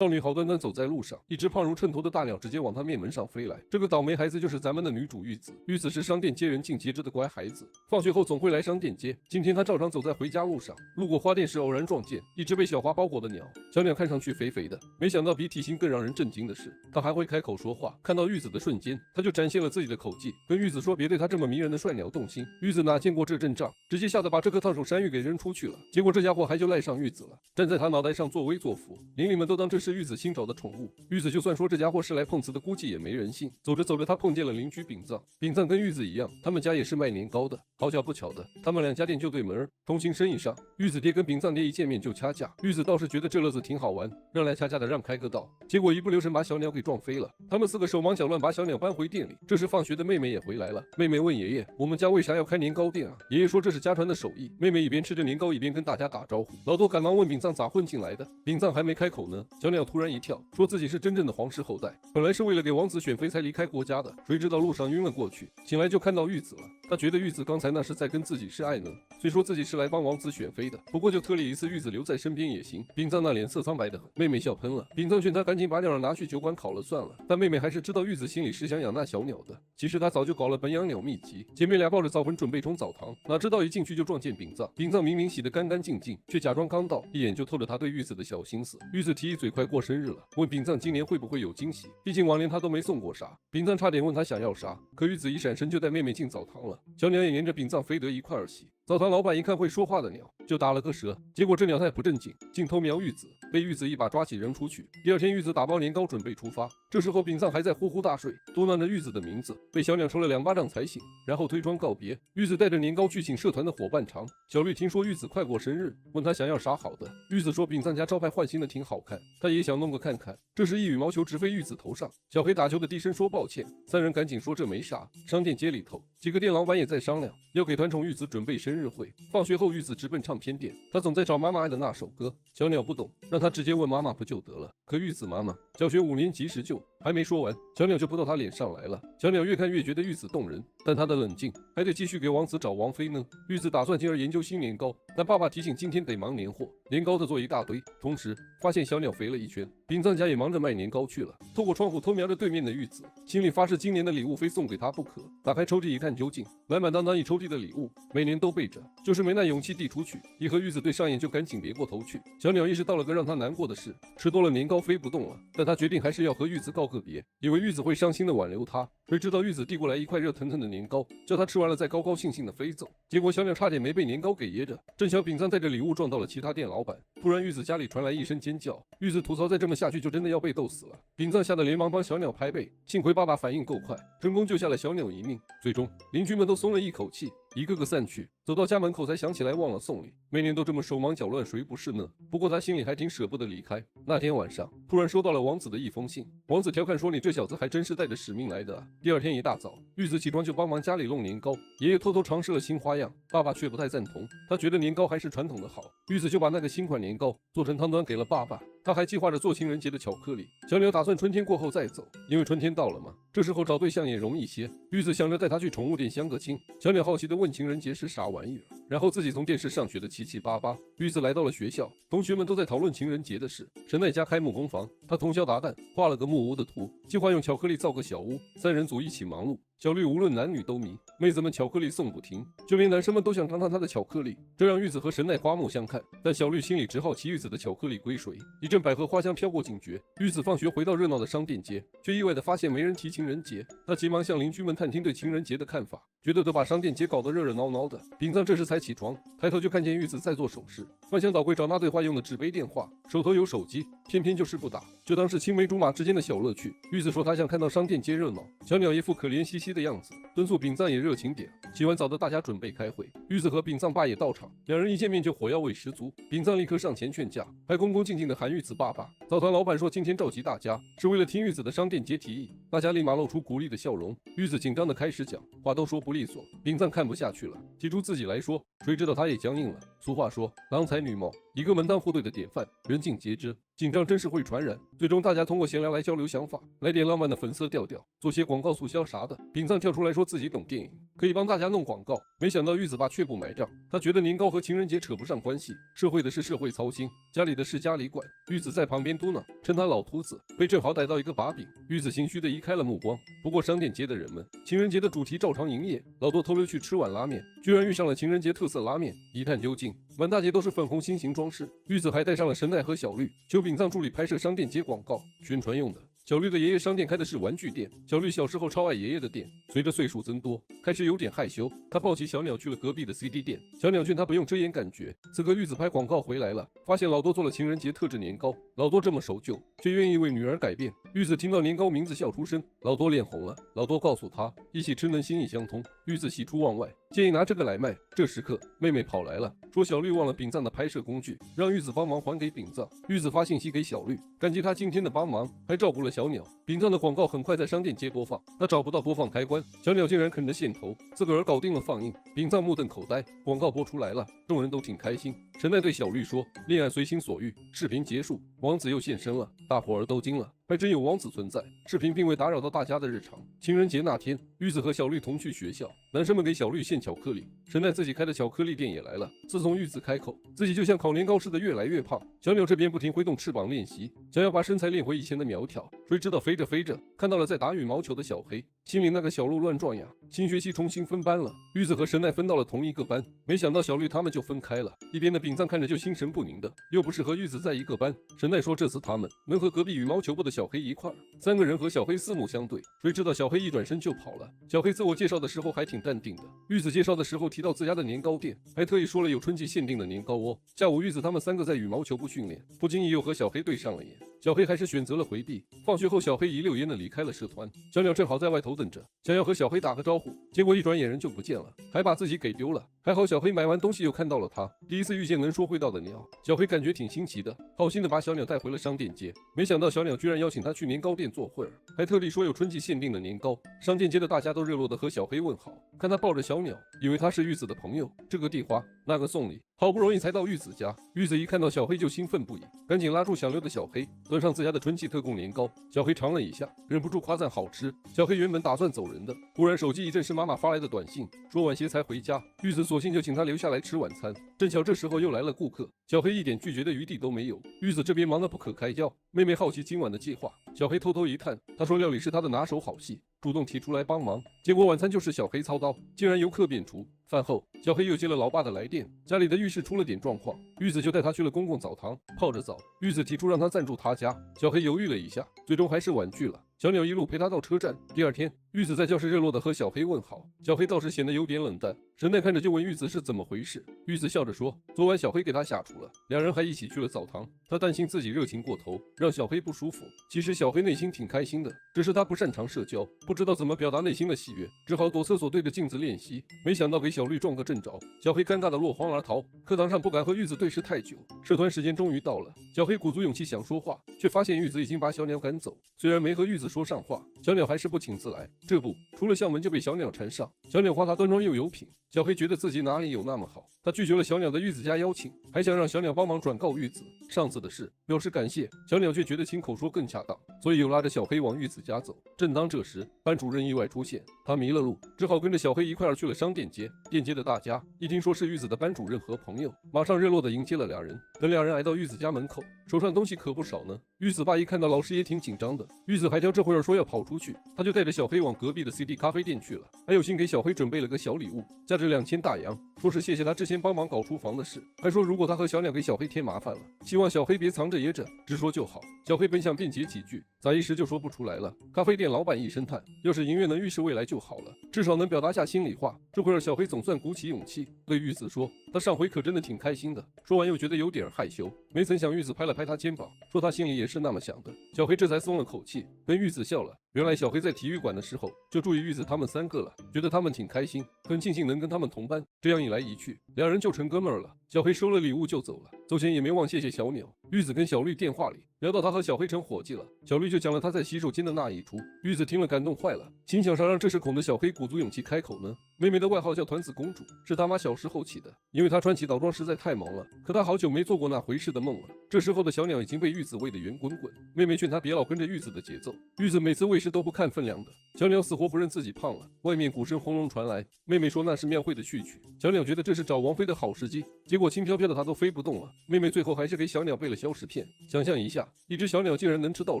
少女好端端走在路上，一只胖如秤砣的大鸟直接往她面门上飞来。这个倒霉孩子就是咱们的女主玉子。玉子是商店街人尽皆知的乖孩子，放学后总会来商店街。今天她照常走在回家路上，路过花店时偶然撞见一只被小花包裹的鸟。小鸟看上去肥肥的，没想到比体型更让人震惊的是，它还会开口说话。看到玉子的瞬间，它就展现了自己的口技，跟玉子说别对它这么迷人的帅鸟动心。玉子哪见过这阵仗，直接吓得把这颗烫手山芋给扔出去了。结果这家伙还就赖上玉子了，站在他脑袋上作威作福，邻里们都当这是玉子新找的宠物。玉子就算说这家伙是来碰瓷的，估计也没人信。走着走着，他碰见了邻居秉藏。秉藏跟玉子一样，他们家也是卖年糕的。好巧不巧的，他们两家店就对门儿。同行生意上，玉子爹跟秉藏爹一见面就掐架。玉子倒是觉得这乐子挺好玩，让来掐架的让开个道。结果一不留神把小鸟给撞飞了。他们四个手忙脚乱把小鸟搬回店里。这时放学的妹妹也回来了。妹妹问爷爷：“我们家为啥要开年糕店啊？”爷爷说这是家传的手艺。妹妹一边吃着年糕一边跟大家打招呼。老头赶忙问秉藏咋混进来的。秉藏还没开口呢，小鸟突然一跳，说自己是真正的皇室后代，本来是为了给王子选妃才离开国家的，谁知道路上晕了过去，醒来就看到玉子了。他觉得玉子刚才那是在跟自己示爱呢，虽说自己是来帮王子选妃的，不过就特例一次玉子留在身边也行。秉藏那脸色苍白的很，妹妹笑喷了。秉藏劝他赶紧把鸟儿拿去酒馆烤了算了，但妹妹还是知道玉子心里是想养那小鸟的。其实他早就搞了本养鸟秘籍，姐妹俩抱着澡盆准备冲澡堂，哪知道一进去就撞见秉藏。秉藏明明洗得干干净净，却假装刚到，一眼就透着他对玉子的小心思。玉子提议嘴快过生日了，问秉藏今年会不会有惊喜，毕竟往年他都没送过啥。秉藏差点问他想要啥，可玉子一闪身就带妹妹进澡堂了。小鸟也沿着秉藏飞得一块儿洗。澡堂老板一看会说话的鸟，就打了个折。结果这鸟太不正经，竟偷瞄玉子，被玉子一把抓起扔出去。第二天，玉子打包年糕准备出发，这时候秉藏还在呼呼大睡，嘟囔着玉子的名字，被小鸟抽了2巴掌才醒，然后推窗告别。玉子带着年糕去请社团的伙伴尝。小绿听说玉子快过生日，问他想要啥好的。玉子说秉藏家招牌换新的挺好看，他也想弄个看看。这时一羽毛球直飞玉子头上，小黑打球的低声说抱歉，三人赶紧说这没啥。商店街里头，几个店老板也在商量，要给团宠玉子准备生日会。放学后，玉子直奔唱片店，他总在找妈妈爱的那首歌。小鸟不懂，让他直接问妈妈不就得了。可玉子妈妈小学5年级时就还没说完，小鸟就扑到他脸上来了。小鸟越看越觉得玉子动人，但他的冷静还得继续给王子找王妃呢。玉子打算进而研究新年糕，但爸爸提醒今天得忙年货，年糕的做一大堆。同时发现小鸟肥了一圈，秉藏家也忙着卖年糕去了。透过窗户偷瞄着对面的玉子，心里发誓今年的礼物非送给他不可。打开抽屉一看究竟，满满当当一抽屉的礼物，每年都备着，就是没那勇气递出去。一和玉子对上眼就赶紧别过头去。小鸟意识到了个让他难过的事，吃多了年糕飞不动了，但他决定还是要和玉子告个别，以为玉子会伤心的挽留他，谁知道玉子递过来一块热腾腾的年糕，叫他吃完了再高高兴兴的飞走。结果小鸟差点没被年糕给噎着。正巧秉藏带着礼物撞到了其他店老板，突然玉子家里传来一声尖叫。玉子吐槽再这么下去就真的要被逗死了。秉藏吓得连忙帮小鸟拍背，幸亏爸爸反应够快，成功救下了小鸟一命。最终邻居们都松了一口气，一个个散去，走到家门口才想起来忘了送礼。每年都这么手忙脚乱，谁不是呢？不过他心里还挺舍不得离开。那天晚上，突然收到了王子的一封信。王子调侃说：“你这小子还真是带着使命来的啊。”第二天一大早，玉子起床就帮忙家里弄年糕。爷爷偷偷尝试了新花样，爸爸却不太赞同，他觉得年糕还是传统的好。玉子就把那个新款年糕做成汤端给了爸爸。他还计划着做情人节的巧克力。小鸟打算春天过后再走，因为春天到了嘛，这时候找对象也容易些。玉子想着带他去宠物店相个亲。小鸟好奇地问情人节是啥玩意儿，然后自己从电视上学的七七八八。玉子来到了学校，同学们都在讨论情人节的事。神奈家开木工房，他通宵达旦画了个木屋的图，计划用巧克力造个小屋，三人组一起忙碌。小绿无论男女都迷，妹子们巧克力送不停，就连男生们都想尝尝她的巧克力，这让玉子和神奈刮目相看。但小绿心里只好奇玉子的巧克力归谁。一阵百合花香飘过警觉，玉子放学回到热闹的商店街，却意外地发现没人提情人节。他急忙向邻居们探听对情人节的看法，觉得都把商店街搞得热热闹闹的。秉藏这时才起床，抬头就看见玉子在做手势，翻箱倒柜找那对话用的纸杯电话，手头有手机，偏偏就是不打，就当是青梅竹马之间的小乐趣。玉子说她想看到商店街热闹，小鸟一副可怜兮兮的样子，敦促秉藏也热情点。洗完澡的大家准备开会，玉子和秉藏爸也到场，两人一见面就火药味十足。秉藏立刻上前劝架，还恭恭敬敬地喊玉子爸爸。澡堂老板说今天召集大家是为了听玉子的商店街提议，大家立马露出鼓励的笑容。玉子紧张地开始讲，话都说不利索，秉藏看不下去了，提出自己来说，谁知道他也僵硬了。俗话说郎才女貌，一个门当户对的典范，人尽皆知。紧张真是会传染。最终大家通过闲聊来交流想法，来点浪漫的粉色调调，做些广告促销啥的。秉藏跳出来说自己懂电影，可以帮大家弄广告。没想到玉子爸却不买账，他觉得年糕和情人节扯不上关系，社会的事社会操心，家里的事家里管。玉子在旁边嘟囔，趁他老秃子被正好逮到一个把柄，玉子心虚的移开了目光。不过商店街的人们，情人节的主题照常营业，老多偷溜去吃碗拉面，居然遇上了情人节特色拉面。一探究竟，满大街都是粉红心形装饰。玉子还带上了神奈和小绿，求秉藏助理拍摄商店街广告宣传用的。小绿的爷爷商店开的是玩具店，小绿小时候超爱爷爷的店，随着岁数增多，开始有点害羞。他抱起小鸟去了隔壁的 CD 店，小鸟劝他不用遮掩感觉。此刻玉子拍广告回来了，发现老多做了情人节特制年糕，老多这么守旧，却愿意为女儿改变。玉子听到年糕名字笑出声，老多脸红了。老多告诉他，一起吃能心意相通。玉子喜出望外，建议拿这个来卖。这时刻，妹妹跑来了，说小绿忘了秉藏的拍摄工具，让玉子帮忙还给秉藏。玉子发信息给小绿，感激他今天的帮忙，还照顾了小鸟。秉藏的广告很快在商店街播放，他找不到播放开关，小鸟竟然啃着线头，自个儿搞定了放映。秉藏目瞪口呆，广告播出来了，众人都挺开心。神奈对小绿说：“恋爱随心所欲。”视频结束，王子又现身了，大伙儿都惊了，还真有王子存在。视频并未打扰到大家的日常。情人节那天，玉子和小绿同去学校，男生们给小绿献巧克力，神奈自己开的巧克力店也来了。自从玉子开口，自己就像烤年糕似的越来越胖。小鸟这边不停挥动翅膀练习，想要把身材练回以前的苗条，谁知道飞着飞着，看到了在打羽毛球的小黑，心里那个小鹿乱撞呀。新学期重新分班了，玉子和神奈分到了同一个班，没想到小绿他们就分开了。一边的秉藏看着就心神不宁的，又不是和玉子在一个班。神奈说这次他们能和隔壁羽毛球部的小黑一块儿，三个人和小黑四目相对，谁知道小黑一转身就跑了。小黑自我介绍的时候还挺淡定的，玉子介绍的时候提到自家的年糕店，还特意说了有春季限定的年糕哦。下午玉子他们三个在羽毛球部训练，不经意又和小黑对上了眼，小黑还是选择了回避。放学后小黑一溜烟的离开了社团，小鸟正好在外头等着，想要和小黑打个招呼，结果一转眼人就不见了，还把自己给丢了。还好小黑买完东西又看到了他，第一次遇见能说会道的鸟，小黑感觉挺新奇的，好心的把小鸟带回了商店街。没想到小鸟居然邀请他去年糕店坐会儿，还特地说有春季限定的年糕。商店街的大家都热络的和小黑问好，看他抱着小鸟，以为他是玉子的朋友，这个递花那个送礼，好不容易才到玉子家。玉子一看到小黑就兴奋不已，赶紧拉住想溜的小黑，端上自家的春季特供年糕。小黑尝了一下，忍不住夸赞好吃。小黑原本打算走人的，忽然手机一震，是妈妈发来的短信，说晚些才回家。玉子索性就请他留下来吃晚餐。正巧这时候又来了顾客，小黑一点拒绝的余地都没有。玉子这边忙得不可开交，妹妹好奇今晚的计划，小黑偷偷一探，他说料理是他的拿手好戏，主动提出来帮忙。结果晚餐就是小黑操刀，竟然由客变厨。饭后，小黑又接了老爸的来电，家里的浴室出了点状况，玉子就带他去了公共澡堂泡着澡。玉子提出让他暂住他家，小黑犹豫了一下，最终还是婉拒了。小鸟一路陪他到车站。第二天，玉子在教室热络地和小黑问好，小黑倒是显得有点冷淡。神奈看着就问玉子是怎么回事，玉子笑着说，昨晚小黑给他下厨了，两人还一起去了澡堂。他担心自己热情过头，让小黑不舒服。其实小黑内心挺开心的，只是他不擅长社交，不知道怎么表达内心的喜悦，只好躲厕所对着镜子练习。没想到给小绿撞个正着，小黑尴尬的落荒而逃。课堂上不敢和玉子对视太久，社团时间终于到了，小黑鼓足勇气想说话，却发现玉子已经把小鸟赶走。虽然没和玉子说上话，小鸟还是不请自来。这不，出了校门就被小鸟缠上，小鸟夸他端庄又有品。小黑觉得自己哪里有那么好，他拒绝了小鸟的玉子家邀请，还想让小鸟帮忙转告玉子上次的事，表示感谢。小鸟却觉得亲口说更恰当，所以又拉着小黑往玉子家走。正当这时，班主任意外出现，他迷了路，只好跟着小黑一块儿去了商店街。店街的大家一听说是玉子的班主任和朋友，马上热络地迎接了两人。等两人来到玉子家门口，手上东西可不少呢。玉子爸一看到老师也挺紧张的，玉子还挑这会儿说要跑出去，他就带着小黑往隔壁的 CD 咖啡店去了，还有心给小黑准备了个小礼物，价值2000大洋，说是谢谢他之前帮忙搞厨房的事，还说如果他和小鸟给小黑添麻烦了，希望小黑别藏着掖着，直说就好。小黑本想辩解几句，咋一时就说不出来了。咖啡店老板一声叹，要是银月能预示未来就好了，至少能表达下心里话。这会儿小黑总算鼓起勇气对玉子说，他上回可真的挺开心的。说完又觉得有点害羞，没曾想玉子拍了拍他肩膀，说他心里也是那么想的。小黑这才松了口气，跟玉子笑了，原来小黑在体育馆的时候就注意玉子他们3个了，觉得他们挺开心，很庆幸能跟他们同班，这样一来一去，2人就成哥们儿了。小黑收了礼物就走了，走前也没忘谢谢小鸟。玉子跟小绿电话里聊到他和小黑成伙计了，小绿就讲了他在洗手间的那一出。玉子听了感动坏了，心想啥让这时恐的小黑鼓足勇气开口呢？妹妹的外号叫团子公主，是他妈小时候起的，因为她穿起倒装实在太忙了，可她好久没做过那回事的梦了。这时候的小鸟已经被玉子喂得圆滚滚，妹妹劝她别老跟着玉子的节奏，玉子每次喂食都不看分量的。小鸟死活不认自己胖了，外面鼓声轰隆传来，妹妹说那是庙会的序曲。小鸟觉得这是找王妃的好时机，结果轻飘飘的它都飞不动了。妹妹最后还是给小鸟备了消食片。想象一下，一只小鸟竟然能吃到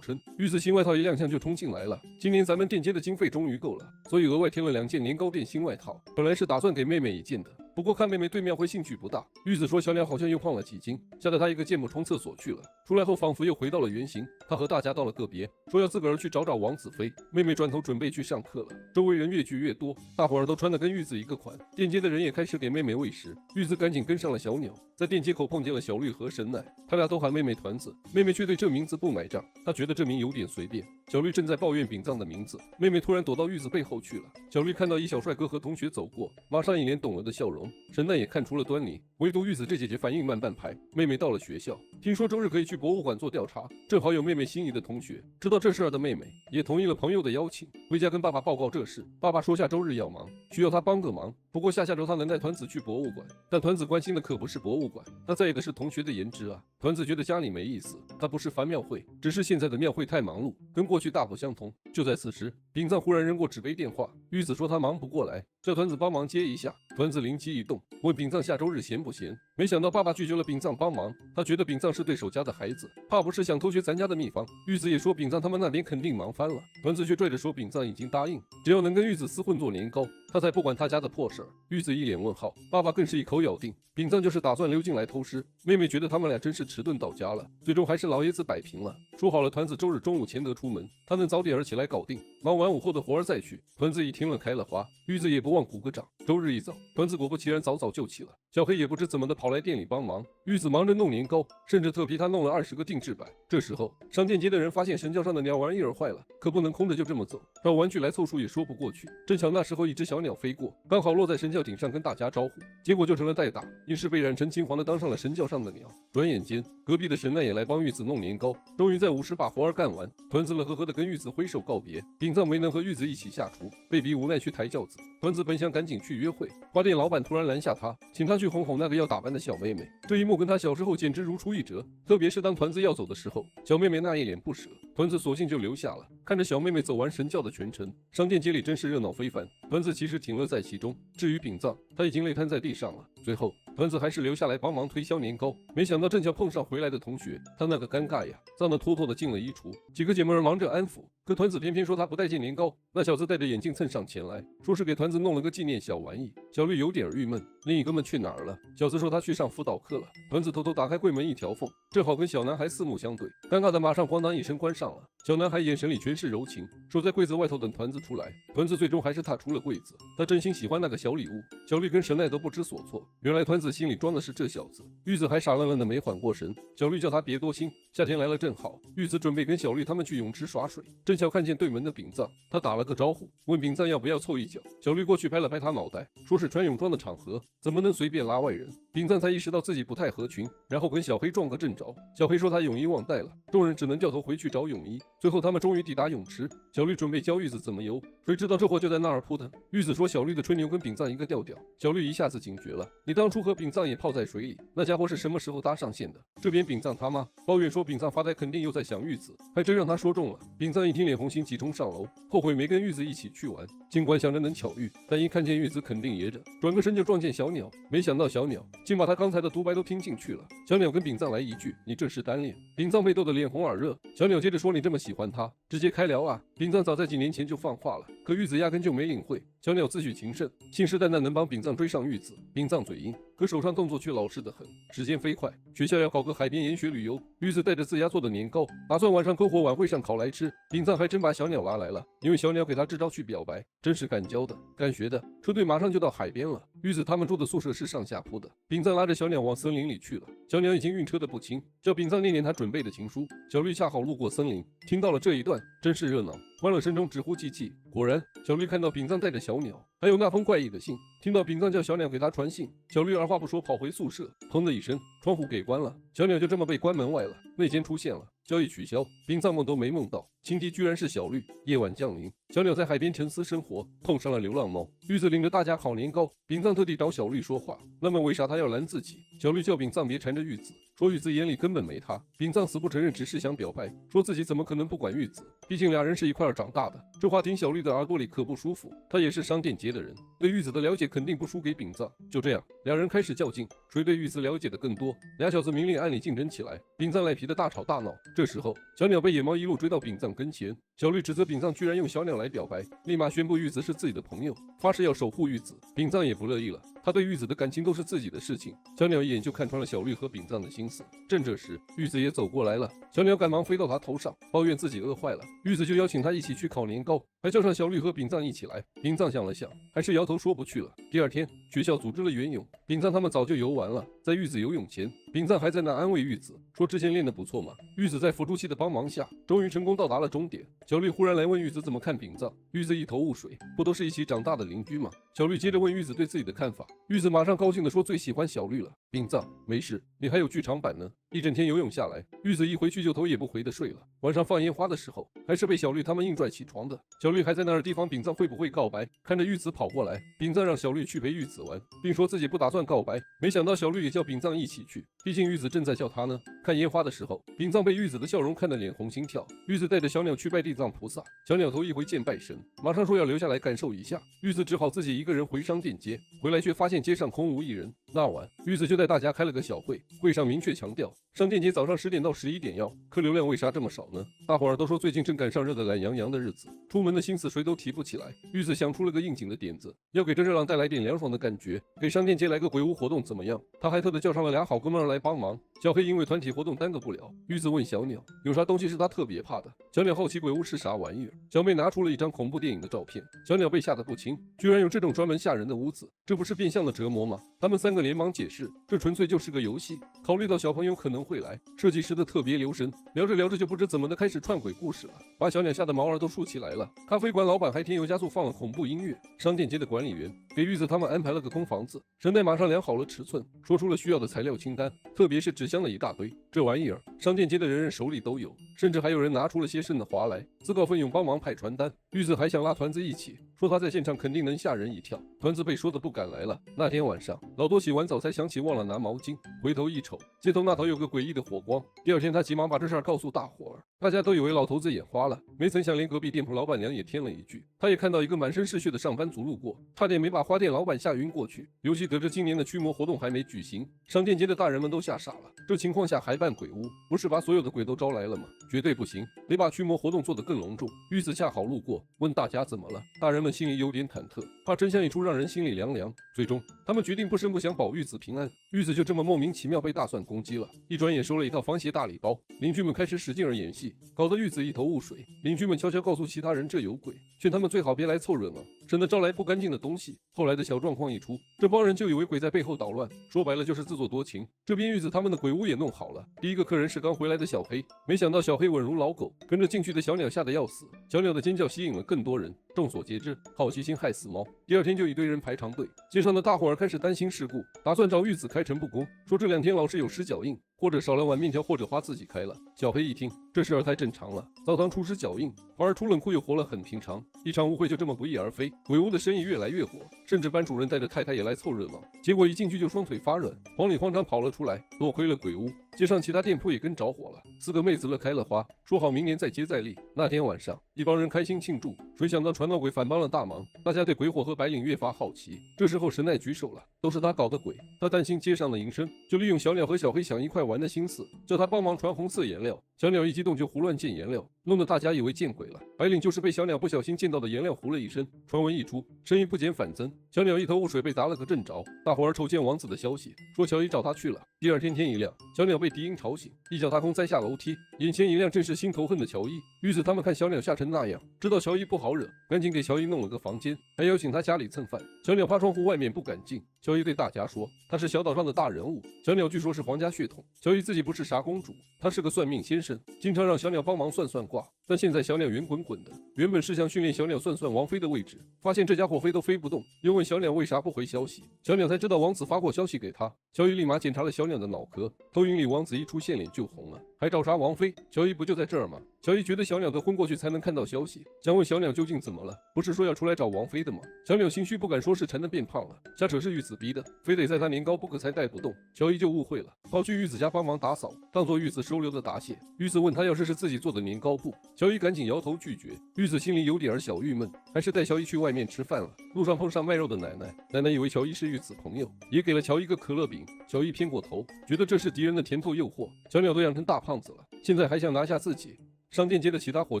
撑。玉子新外套一亮相就冲进来了，今年咱们店街的经费终于够了，所以额外添了2件年糕店新外套，本来是打算给妹妹一件的。不过看妹妹对庙会兴趣不大，玉子说小鸟好像又胖了几斤，吓得她一个箭步冲厕所去了。出来后仿佛又回到了原形，她和大家道了个别，说要自个儿去找王子妃。妹妹转头准备去上课了，周围人越聚越多，大伙儿都穿得跟玉子一个款，店街的人也开始给妹妹喂食。玉子赶紧跟上了小鸟，在店街口碰见了小绿和神奶，他俩都喊妹妹团子，妹妹却对这名字不买账，她觉得这名有点随便。小绿正在抱怨秉藏的名字，妹妹突然躲到玉子背后去了。小绿看到一小帅哥和同学走过，马上一脸懂了的笑容。神奈也看出了端倪，唯独玉子这姐姐反应慢半拍。妹妹到了学校，听说周日可以去博物馆做调查，正好有妹妹心仪的同学。知道这事儿的妹妹也同意了朋友的邀请，回家跟爸爸报告这事。爸爸说下周日要忙，需要他帮个忙。不过下周他能带团子去博物馆，但团子关心的可不是博物馆，他在意的是同学的颜值啊。团子觉得家里没意思，他不是烦庙会，只是现在的庙会太忙碌，跟过去大不相同。就在此时，秉藏忽然扔过纸杯电话，玉子说他忙不过来，叫团子帮忙接一下。团子灵机一动，问秉藏下周日闲不闲。没想到爸爸拒绝了秉藏帮忙，他觉得秉藏是对手家的孩子，怕不是想偷学咱家的秘方。玉子也说秉藏他们那边肯定忙翻了，团子却拽着说秉藏已经答应，只要能跟玉子厮混做年糕，他才不管他家的破事儿。玉子一脸问号，爸爸更是一口咬定秉藏就是打算溜进来偷师。妹妹觉得他们俩真是迟钝到家了，最终还是老爷子摆平了，说好了团子周日中午前得出门，他能早点儿起来搞定，忙完午后的活儿再去。团子一听了开了花，玉子也不忘鼓个掌。周日一早，团子果不其然早早就起了，小黑也不知怎么的跑来店里帮忙，玉子忙着弄年糕，甚至特批他弄了20个定制版。这时候商店街的人发现神教上的鸟玩意儿坏了，可不能空着就这么走，让玩具来凑数也说不过去。正巧那时候一只小鸟飞过，刚好落在神教顶上跟大家招呼，结果就成了代打，因是被染成金黄的当上了神教上的鸟。转眼间隔壁的神奈也来帮玉子弄年糕，终于在5时把活儿干完。团子乐呵呵的跟玉子挥手告别，秉藏没能和玉子一起下厨，被逼无奈去抬轿子。团子本想赶紧去约会，花店老板突然拦下他，请他去哄哄那个要打扮的小妹妹。这一幕跟他小时候简直如出一辙，特别是当团子要走的时候，小妹妹那一脸不舍，团子索性就留下了。看着小妹妹走完神教的全程，商店街里真是热闹非凡。团子其实挺乐在其中，至于秉藏，他已经累瘫在地上了。最后团子还是留下来帮忙推销年糕，没想到正巧碰上回来的同学，他那个尴尬呀，脏得脱脱的进了衣橱。几个姐妹儿忙着安抚，可团子偏偏说他不带件年糕。那小子戴着眼镜蹭上前来，说是给团子弄了个纪念小玩意。小绿有点郁闷，另一哥们去哪儿了？小子说他去上辅导课了。团子偷偷打开柜门一条缝，正好跟小男孩四目相对，尴尬的马上咣当一声关上了。小男孩眼神里全是柔情，守在柜子外头等团子出来。团子最终还是踏出了柜子，他真心喜欢那个小礼物。小绿跟神奈都不知所措，原来团子心里装的是这小子。玉子还傻愣愣的没缓过神，小绿叫他别多心，夏天来了正好。玉子准备跟小绿他们去泳池耍水，正巧看见对门的秉藏，他打了个招呼，问秉藏要不要凑一脚。小绿过去拍了拍他脑袋，说是穿泳装的场合，怎么能随便拉外人。秉藏才意识到自己不太合群，然后跟小黑撞个正着。小黑说他泳衣忘带了，众人只能掉头回去找泳衣。最后他们终于抵达泳池，小绿准备教玉子怎么游，谁知道这货就在那儿扑腾。玉子说小绿的吹牛跟秉藏一个调调，小绿一下子警觉了，你当初和秉藏也泡在水里，那家伙是什么时候搭上线的？这边秉藏他妈抱怨说秉藏发呆肯定又在想玉子，还真让他说中了。秉藏一听脸红心急冲上楼，后悔没跟玉子一起去玩，尽管想着能巧遇，但一看见玉子肯定噎着，转个身就撞见小鸟，没想到小鸟竟把他刚才的独白都听进去了。小鸟跟秉藏来一句你这是单恋，秉藏被逗得脸红耳热，小鸟接着说你这么喜欢他，直接开聊啊。秉藏早在几年前就放话了，可玉子压根就没领会。小鸟自诩情圣，信誓旦旦能帮秉藏追上玉子。秉藏嘴硬，可手上动作却老实得很。时间飞快，学校要搞个海边研学旅游，玉子带着自家做的年糕，打算晚上篝火晚会上烤来吃。秉藏还真把小鸟拉来了，因为小鸟给他支招去表白，真是敢教的敢学的。车队马上就到海边了，玉子他们住的宿舍是上下铺的。秉藏拉着小鸟往森林里去了，小鸟已经晕车的不轻，叫秉藏念念他准备的情书。小绿恰好路过森林，听到了这一段，真是热闹。欢乐声中直呼济济。果然，小绿看到秉藏带着小鸟，还有那封怪异的信。听到秉藏叫小鸟给他传信，小绿二话不说跑回宿舍，砰的一声，窗户给关了，小鸟就这么被关门外了。内奸出现了，交易取消，秉藏梦都没梦到，情敌居然是小绿。夜晚降临，小鸟在海边沉思生活，碰上了流浪猫。玉子领着大家烤年糕，秉藏特地找小绿说话，那么为啥他要拦自己？小绿叫秉藏别缠着玉子，说玉子眼里根本没他。秉藏死不承认，只是想表白，说自己怎么可能不管玉子，毕竟俩人是一块儿长大的。这话听小绿的耳朵里可不舒服，他也是商店街的人，对玉子的了解肯定不输给秉藏。就这样，两人开始较劲，谁对玉子了解的更多。俩小子明里暗里竞争起来，秉藏赖皮的大吵大闹。这时候，小鸟被野猫一路追到秉藏跟前，小绿指责秉藏居然用小鸟来表白，立马宣布玉子是自己的朋友，发誓要守护玉子。秉藏也不乐意了，他对玉子的感情都是自己的事情。小鸟一眼就看穿了小绿和秉藏的心思。正这时，玉子也走过来了，小鸟赶忙飞到他头上，抱怨自己饿坏了。玉子就邀请他一起去烤年糕，还叫上小绿和秉藏一起来。秉藏想了想，还是摇头说不去了。第二天，学校组织了游泳，秉藏他们早就游完了。在玉子游泳前，秉藏还在那安慰玉子，说之前练得不错嘛。玉子在辅助器的帮忙下，终于成功到达了终点。小绿忽然来问玉子怎么看秉藏，玉子一头雾水，不都是一起长大的邻居吗？小绿接着问玉子对自己的看法，玉子马上高兴地说最喜欢小绿了。秉藏，没事，你还有剧场版呢。一整天游泳下来，玉子一回去就头也不回的睡了。晚上放烟花的时候，还是被小绿他们硬拽起床的。小绿还在那儿提防秉藏会不会告白，看着玉子跑过来，秉藏让小绿去陪玉子玩，并说自己不打算告白。没想到小绿也叫秉藏一起去，毕竟玉子正在叫他呢。看烟花的时候，秉藏被玉子的笑容看得脸红心跳。玉子带着小鸟去拜地藏菩萨，小鸟头一回见拜神，马上说要留下来感受一下。玉子只好自己一个人回商店街，回来却发现街上空无一人。那晚，玉子就带大家开了个小会，会上明确强调，商店街早上10点到11点要，客流量为啥这么少呢？大伙儿都说最近正赶上热得懒洋洋的日子，出门的心思谁都提不起来。玉子想出了个应景的点子，要给这热浪带来点凉爽的感觉，给商店街来个鬼屋活动怎么样？他还特地叫上了俩好哥们儿来帮忙。小黑因为团体活动耽搁不了，玉子问小鸟有啥东西是他特别怕的。小鸟好奇鬼屋是啥玩意儿，小妹拿出了一张恐怖电影的照片，小鸟被吓得不轻，居然有这种专门吓人的屋子，这不是变相的折磨吗？他们三个连忙解释，这纯粹就是个游戏，考虑到小朋友可能会来，设计师的特别留神。聊着聊着就不知怎么的开始串鬼故事了，把小鸟吓得毛儿都竖起来了。咖啡馆老板还添油加醋放了恐怖音乐，商店街的管理员给玉子他们安排了个空房子，神代马上量好了尺寸，说出了需要的材料清单，特别是纸箱了一大堆。这玩意儿商店街的人人手里都有，甚至还有人拿出了些剩的华来，自告奋勇帮忙派传单。玉子还想拉团子一起，说他在现场肯定能吓人一跳，团子被说的不敢来了。那天晚上，老多洗完澡才想起忘了拿毛巾，回头一瞅，街头那头有个诡异的火光。第二天他急忙把这事儿告诉大伙儿，大家都以为老头子眼花了，没曾想连隔壁店铺老板娘也添了一句，他也看到一个满身是血的上班族路过，差点没把花店老板吓晕过去。尤其得知今年的驱魔活动还没举行，商店街的大人们都吓傻了，这情况下还办鬼屋，不是把所有的鬼都招来了吗？绝对不行，得把驱魔活动做得更隆重。玉子恰好路过，问大家怎么了，大人们心里有点忐忑，怕真相一出让人心里凉凉。最终他们决定不声不响保玉子平安。玉子就这么莫名其妙被大蒜攻击了，一转眼收了一套防邪大礼包。邻居们开始使劲儿演戏，搞得玉子一头雾水。邻居们悄悄告诉其他人这有鬼，劝他们最好别来凑热闹，省得招来不干净的东西。后来的小状况一出，这帮人就以为鬼在背后捣乱，说白了就是自作多情。这边玉子他们的鬼屋也弄好了，第一个客人是刚回来的小黑，没想到小黑稳如老狗，跟着进去的小鸟吓得要死，小鸟的尖叫吸引了更多人。众所皆知，好奇心害死猫。第二天就一堆人排长队，街上的大伙儿开始担心事故，打算找玉子开诚布公，说这2天老是有失脚印，或者少了碗面条，或者花自己开了。小黑一听，这事儿太正常了，澡堂出失脚印，反而出冷库又活了，很平常。一场误会就这么不翼而飞，鬼屋的生意越来越火，甚至班主任带着太太也来凑热闹。结果一进去就双腿发软，慌里慌张跑了出来。多亏了鬼屋，街上其他店铺也跟着火了。4个妹子乐开了花，说好明年再接再厉。那天晚上，一帮人开心庆祝，谁想到传闹鬼反帮了大忙，大家对鬼火和白领越发好奇。这时候神奈举手了，都是他搞的鬼。他担心街上的营生，就利用小鸟和小黑想一块玩的心思，叫他帮忙传红色颜料。小鸟一激动就胡乱溅颜料，弄得大家以为见鬼了。白领就是被小鸟不小心溅到的颜料糊了一身，传闻一出，生意不减反增。小鸟一头雾水，被砸了个正着。大伙儿瞅见王子的消息，说小姨找他去了。第二天天一亮，小鸟被敌营吵醒，一脚踏空栽下楼梯，眼前一亮，正是心头恨的乔伊。于是他们看小鸟吓成那样，知道乔伊不好惹，赶紧给乔伊弄了个房间，还邀请他家里蹭饭。小鸟趴窗户外面不敢进，乔伊对大家说，他是小岛上的大人物，小鸟据说是皇家血统。乔伊自己不是啥公主，他是个算命先生，经常让小鸟帮忙算算卦。但现在小鸟圆滚滚的，原本是想训练小鸟算算王妃的位置，发现这家伙飞都飞不动，又问小鸟为啥不回消息，小鸟才知道王子发过消息给他。乔伊立马检查了小鸟的脑壳，投影里王子一出现脸就红了，还找茬王妃。乔伊不就在这儿吗？乔伊觉得小鸟得昏过去才能看到消息，想问小鸟究竟怎么了，不是说要出来找王妃的吗？小鸟心虚不敢说是馋的变胖了，瞎扯是玉子逼的，非得在他年糕不可才带不动。乔伊就误会了，跑去玉子家帮忙打扫，当做玉子收留的答谢。玉子问他要是自己做的年糕布，乔伊赶紧摇头拒绝。玉子心里有点小郁闷，还是带乔伊去外面吃饭了。路上碰上卖肉的奶奶，奶奶以为乔伊是玉子朋友，也给了乔伊个可乐饼。乔伊偏过头，觉得这是敌人的甜头诱惑。小鸟都养成大胖子了，现在还想拿下自己。商店街的其他伙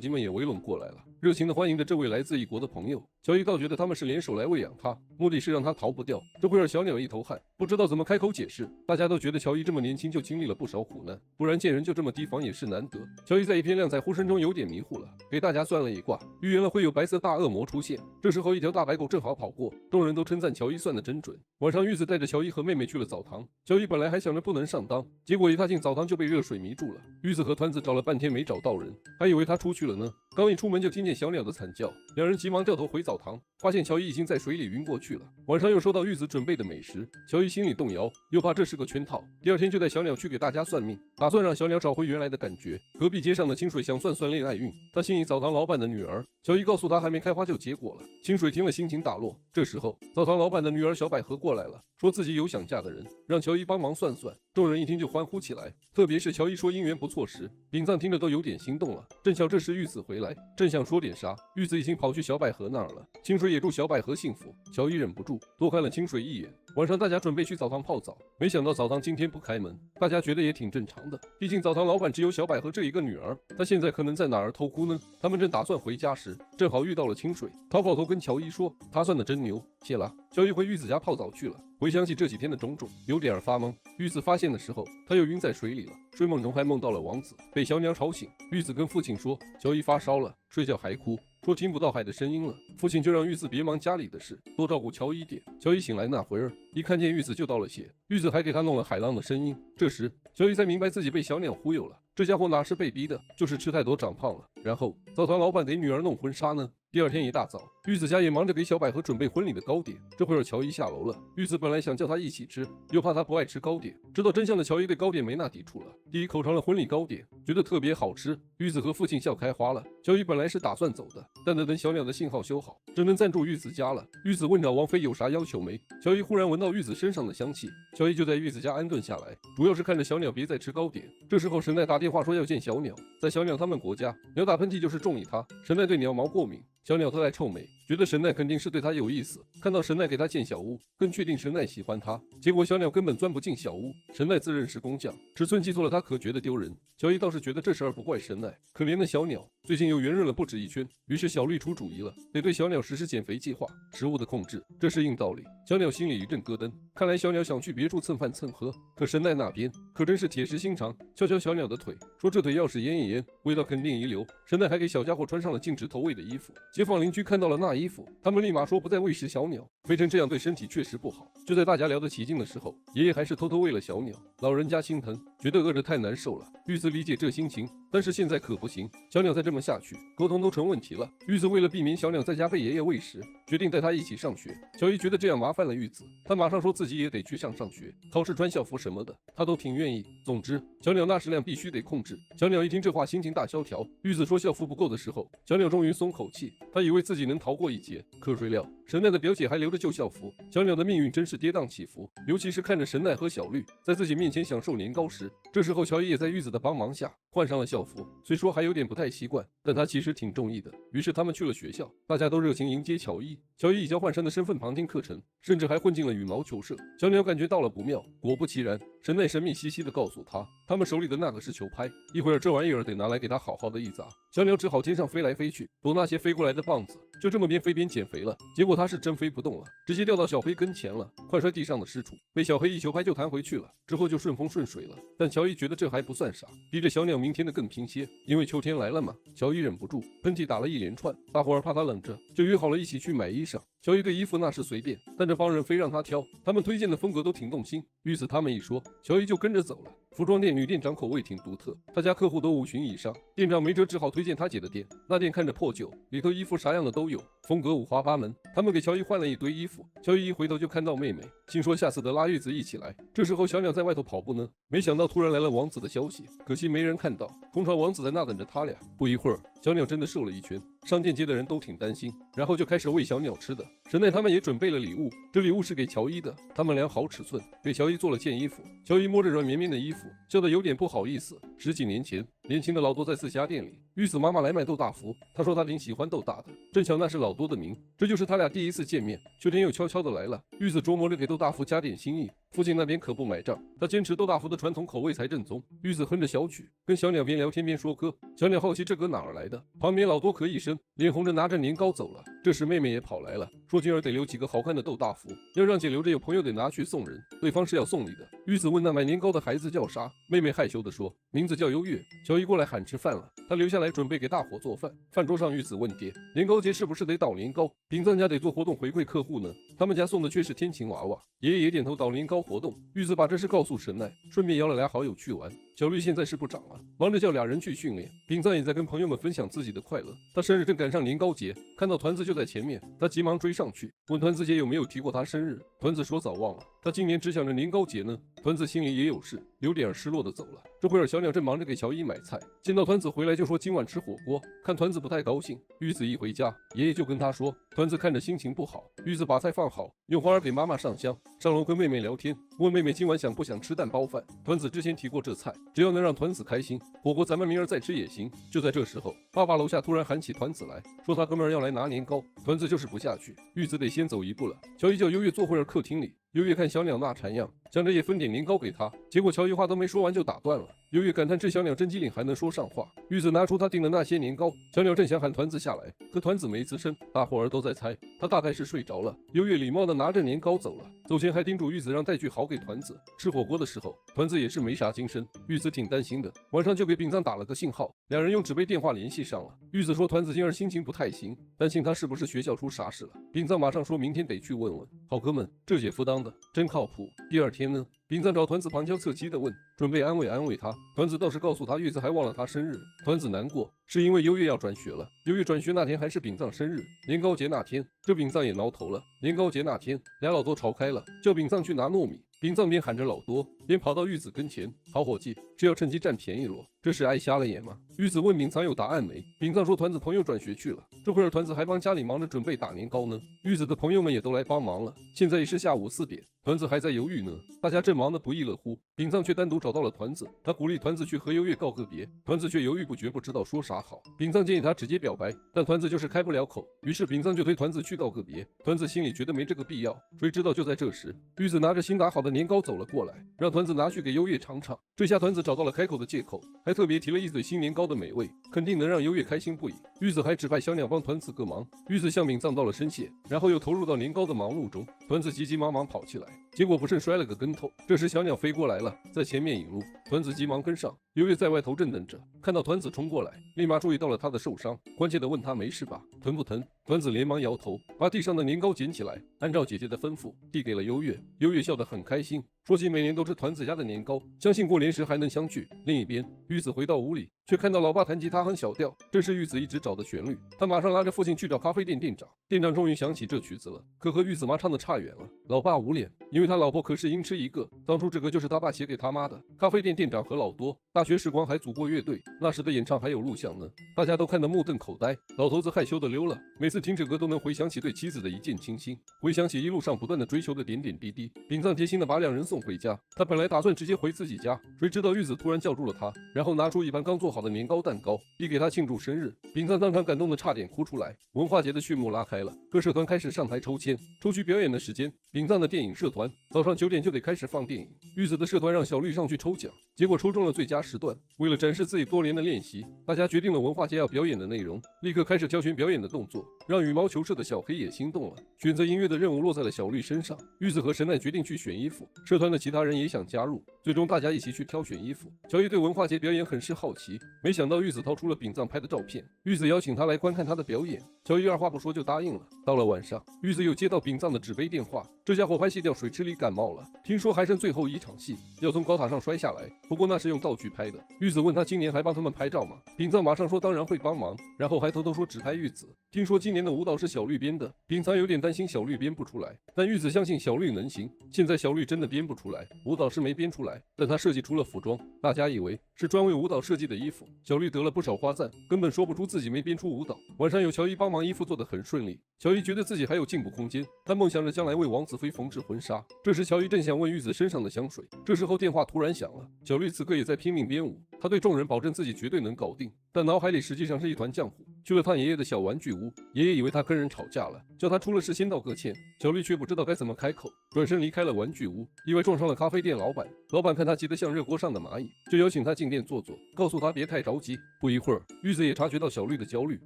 计们也围拢过来了，热情地欢迎着这位来自异国的朋友。乔伊倒觉得他们是联手来喂养他，目的是让他逃不掉。这会儿小鸟一头汗，不知道怎么开口解释。大家都觉得乔伊这么年轻就经历了不少苦难，不然见人就这么提防也是难得。乔伊在一片亮彩呼声中有点迷糊了，给大家算了一卦，预言了会有白色大恶魔出现。这时候一条大白狗正好跑过，众人都称赞乔伊算得真准。晚上玉子带着乔伊和妹妹去了澡堂，乔伊本来还想着不能上当，结果一踏进澡堂就被热水迷住了。玉子和团子找了半天没找到人，还以为他出去了呢。刚一出门就听见小鸟的惨叫，两人急忙掉头回澡堂，发现乔伊已经在水里晕过去了。晚上又收到玉子准备的美食，乔伊心里动摇，又怕这是个圈套。第二天就带小鸟去给大家算命，打算让小鸟找回原来的感觉。隔壁街上的清水想算算恋爱运，他心仪澡堂老板的女儿。乔伊告诉他还没开花就结果了。清水听了心情大落。这时候澡堂老板的女儿小百合过来了，说自己有想嫁的人，让乔伊帮忙算算。众人一听就欢呼起来，特别是乔伊说姻缘不错时，秉藏听着都有点心动了。正巧这时玉子回来，正想说点啥，玉子已经跑去小百合那儿了。清水也祝小百合幸福，乔伊忍不住多看了清水一眼。晚上大家准备去澡堂泡澡，没想到澡堂今天不开门，大家觉得也挺正常的，毕竟澡堂老板只有小百合这一个女儿，她现在可能在哪儿偷哭呢？他们正打算回家时，正好遇到了清水，逃跑头跟乔伊说，他算的真牛，谢了。乔伊回玉子家泡澡去了，回想起这几天的种种，有点发懵。玉子发现的时候，他又晕在水里了，睡梦中还梦到了王子，被小鸟吵醒。玉子跟父亲说，乔伊发烧了，睡觉还哭，说听不到海的声音了。父亲就让玉子别忙家里的事，多照顾乔伊点。乔伊醒来那会儿，一看见玉子就道了谢，玉子还给他弄了海浪的声音。这时乔伊才明白自己被小鸟忽悠了，这家伙哪是被逼的，就是吃太多长胖了。然后澡堂老板给女儿弄婚纱呢。第二天一大早，玉子家也忙着给小百合准备婚礼的糕点。这会儿乔伊下楼了，玉子本来想叫他一起吃，又怕他不爱吃糕点。知道真相的乔伊对糕点没那抵触了，第一口尝了婚礼糕点，觉得特别好吃。玉子和父亲笑开花了。乔伊本来是打算走的，但等小鸟的信号修好，只能暂住玉子家了。玉子问找王妃有啥要求没？乔伊忽然闻到玉子身上的香气，乔伊就在玉子家安顿下来，主要是看着小鸟别再吃糕点。这时候神奈打电话说要见小鸟，在小鸟他们国家，鸟打喷嚏就是中意它，神奈对鸟毛过敏。小鸟特爱臭美，觉得神奈肯定是对他有意思，看到神奈给他建小屋，更确定神奈喜欢他。结果小鸟根本钻不进小屋，神奈自认是工匠，尺寸记错了，他可觉得丢人。乔伊倒是觉得这事儿不怪神奈，可怜的小鸟最近又圆润了不止一圈，于是小绿出主意了，得对小鸟实施减肥计划，食物的控制，这是硬道理。小鸟心里一阵咯噔，看来小鸟想去别处蹭饭蹭喝，可神奈那边可真是铁石心肠，敲敲小鸟的腿，说这腿要是腌一腌，味道肯定一流。神奈还给小家伙穿上了禁止投喂的衣服。街坊邻居看到了那衣服，他们立马说不再喂食小鸟，肥成这样对身体确实不好。就在大家聊得起劲的时候，爷爷还是偷偷喂了小鸟。老人家心疼，觉得饿着太难受了。玉子理解这心情，但是现在可不行，小鸟再这么下去，沟通都成问题了。玉子为了避免小鸟在家被爷爷喂食，决定带他一起上学。乔伊觉得这样麻烦了玉子，他马上说自己也得去上学，考试穿校服什么的，他都挺愿意。总之，小鸟那食量必须得控制。小鸟一听这话，心情大萧条。玉子说校服不够的时候，小鸟终于松口气，他以为自己能逃过一劫，可谁料神奈的表姐还留着旧校服。小鸟的命运真是跌宕起伏，尤其是看着神奈和小绿在自己面前享受年糕时。这时候乔伊也在玉子的帮忙下换上了校服，虽说还有点不太习惯，但他其实挺中意的。于是他们去了学校，大家都热情迎接乔伊。乔伊以交换生的身份旁听课程，甚至还混进了羽毛球社。小鸟感觉到了不妙，果不其然，神奈神秘兮兮地告诉他们手里的那个是球拍，一会儿这玩意儿得拿来给他好好的一砸。小鸟只好天上飞来飞去，躲那些飞过来的棒子，就这么边飞边减肥了。结果他是真飞不动了，直接掉到小黑跟前了，快摔地上的失主，被小黑一球拍就弹回去了，之后就顺风顺水了。但乔伊觉得这还不算啥，逼着小鸟明天的更拼些，因为秋天来了嘛。乔伊忍不住喷嚏打了一连串，大伙儿怕他冷着，就约好了一起去买衣裳。乔伊对衣服那是随便，但这帮人非让他挑，他们推荐的风格都挺动心。于是他们一说，乔伊就跟着走了。服装店女店长口味挺独特，他家客户都50旬以上，店长没辙，只好推荐他姐的店。那店看着破旧，里头衣服啥样的都有，风格五花八门。他们给乔伊换了一堆衣服，乔伊一回头就看到妹妹，心说下次得拉玉子一起来。这时候小鸟在外头跑步呢，没想到突然来了王子的消息，可惜没人看到。通常王子在那等着他俩。不一会儿，小鸟真的瘦了一圈，商店街的人都挺担心，然后就开始喂小鸟吃的。神奈他们也准备了礼物，这礼物是给乔伊的，他们量好尺寸，给乔伊做了件衣服。乔伊摸着软绵绵的衣服，笑得有点不好意思。10几年前，年轻的老多在4家店里，玉子妈妈来买豆大福，她说她挺喜欢豆大的，正巧那是老多的名，这就是他俩第一次见面。秋天又悄悄的来了，玉子琢磨着给豆大福加点新意。父亲那边可不买账，他坚持豆大福的传统口味才正宗。玉子哼着小曲，跟小鸟边聊天边说歌。小鸟好奇这歌哪儿来的，旁边老多咳一声，脸红着拿着年糕走了。这时妹妹也跑来了，说今儿得留几个好看的豆大福，要让姐留着，有朋友得拿去送人，对方是要送礼的。玉子问那买年糕的孩子叫啥，妹妹害羞地说名字叫优越。乔伊过来喊吃饭了，他留下来准备给大伙做饭。饭桌上玉子问爹，年糕节是不是得捣年糕？饼藏家得做活动回馈客户呢，他们家送的却是天晴娃娃。爷爷也点头，捣年糕活动。玉子把这事告诉神奈，顺便邀了俩好友去玩。小绿现在是部长了，忙着叫俩人去训练。饼藏也在跟朋友们分享自己的快乐。他生日正赶上年糕节，看到团子就在前面，他急忙追上去，问团子姐有没有提过他生日。团子说早忘了，他今年只想着年糕节呢。团子心里也有事，有点失落的走了。这会儿小鸟正忙着给乔伊买菜，见到团子回来就说今晚吃火锅。看团子不太高兴，玉子一回家，爷爷就跟他说，团子看着心情不好。玉子把菜放好，用花儿给妈妈上香，上楼跟妹妹聊天，问妹妹今晚想不想吃蛋包饭。团子之前提过这菜，只要能让团子开心，火锅咱们明儿再吃也行。就在这时候，爸爸楼下突然喊起团子来，说他哥们儿要来拿年糕。团子就是不下去，玉子得先走一步了。乔伊叫优越坐会儿客厅里，优越看小鸟那馋样，想着也分点年糕给他，结果乔伊话都没说完就打断了。优越感叹这小鸟真机灵，还能说上话。玉子拿出他订的那些年糕，小鸟正想喊团子下来，可团子没吱声，大伙儿都在猜他大概是睡着了。优越礼貌的拿着年糕走了，走前还叮嘱玉子让带句好给团子。吃火锅的时候，团子也是没啥精神，玉子挺担心的，晚上就给饼藏打了个信号，两人用纸杯电话联系上了。玉子说团子今儿心情不太行，担心他是不是学校出啥事了。饼藏马上说明天得去问问。好哥们，这姐夫当的真靠谱。第二天呢，饼藏找团子旁敲侧击的问，准备安慰他。团子倒是告诉他玉子还忘了他生日。团子难过，是因为优越要转学了。优越转学那天还是饼藏生日，年糕节那天，这饼藏也挠头了。年糕节那天，俩老多吵开了，叫饼藏去拿糯米。饼藏边喊着老多，边跑到玉子跟前，好伙计，是要趁机占便宜咯，这是爱瞎了眼吗？玉子问饼藏有答案没？饼藏说团子朋友转学去了，这会儿团子还帮家里忙着准备打年糕呢。玉子的朋友们也都来帮忙了，现在也是下午4点，团子还在犹豫呢，大家正忙得不亦乐乎。饼藏却单独找到了团子，他鼓励团子去和优越告个别，团子却犹豫不决，不知道说啥好。饼藏建议他直接表白，但团子就是开不了口，于是饼藏就推团子去告个别。团子心里觉得没这个必要，谁知道就在这时，玉子拿着新打好的年糕走了过来，让团子拿去给优越尝尝。这下团子找到了开口的借口，还特别提了一嘴新年糕的美味，肯定能让优越开心不已。玉子还指派小鸟帮团子个忙，玉子向饼藏道了声谢，然后又投入到年糕的忙碌中。团子急急忙忙跑起来，结果不慎摔了个跟头。这时小鸟飞过来了，在前面引路，团子急忙跟上。优越在外头正等着，看到团子冲过来，立马注意到了他的受伤，关切地问他没事吧，疼不疼？团子连忙摇头，把地上的年糕捡起来，按照姐姐的吩咐递给了优越。优越笑得很开心，说起每年都吃团子家的年糕，相信过年时还能相聚。另一边，玉子回到屋里，却看到老爸弹吉他哼小调，这是玉子一直找的旋律。他马上拉着父亲去找咖啡店店长，店长终于想起这曲子了，可和玉子妈唱的差远了。老爸无脸，因为他老婆可是音痴一个，当初这歌就是他爸写给他妈的。咖啡店店长和老多大学时光还组过乐队，那时的演唱还有录像呢，大家都看得目瞪口呆。老头子害羞的溜了，每次听这歌都能回想起对妻子的一见倾心，回想起一路上不断的追求的点点滴滴。饼藏贴心的把两人送回家，他本来打算直接回自己家，谁知道玉子突然叫住了他，然后拿出一盘刚做好的年糕蛋糕，递给他庆祝生日。饼藏当场感动的差点哭出来。文化节的序幕拉开了，各社团开始上台抽签，抽取表演的时间。饼藏的电影社团早上9点就得开始放电影，玉子的社团让小绿上去抽奖，结果抽中了最佳时段。为了展示自己多年的练习，大家决定了文化节要表演的内容，立刻开始挑选表演的动作，让羽毛球社的小黑也心动了。选择音乐的任务落在了小绿身上，玉子和神奈决定去选衣服，社团的其他人也想加入，最终大家一起去挑选衣服。乔伊对文化节表演很是好奇，没想到玉子掏出了饼藏拍的照片，玉子邀请他来观看他的表演。乔伊二话不说就答应了。到了晚上，玉子又接到丙藏的纸杯电话，这家伙拍戏掉水池里感冒了，听说还剩最后一场戏，要从高塔上摔下来，不过那是用道具拍的。玉子问他今年还帮他们拍照吗？丙藏马上说当然会帮忙，然后还偷偷说只拍玉子。听说今年的舞蹈是小绿编的，丙藏有点担心小绿编不出来，但玉子相信小绿能行。现在小绿真的编不出来，舞蹈是没编出来，但他设计出了服装，大家以为是专为舞蹈设计的衣服。小绿得了不少夸赞，根本说不出自己没编出舞蹈。晚上有乔伊帮忙，衣服做得很顺利。乔伊觉得自己还有进步空间，他梦想着将来为王子妃缝制婚纱。这时乔伊正想问玉子身上的香水，这时候电话突然响了。小绿此刻也在拼命编舞，他对众人保证自己绝对能搞定，但脑海里实际上是一团浆糊。去了他爷爷的小玩具屋，爷爷以为他跟人吵架了，叫他出了事先道个歉。小绿却不知道该怎么开口，转身离开了玩具屋，意外撞上了咖啡店老板。老板看他急得像热锅上的蚂蚁，就邀请他进店坐坐，告诉他别太着急。不一会儿，玉子也察觉到小绿的焦虑，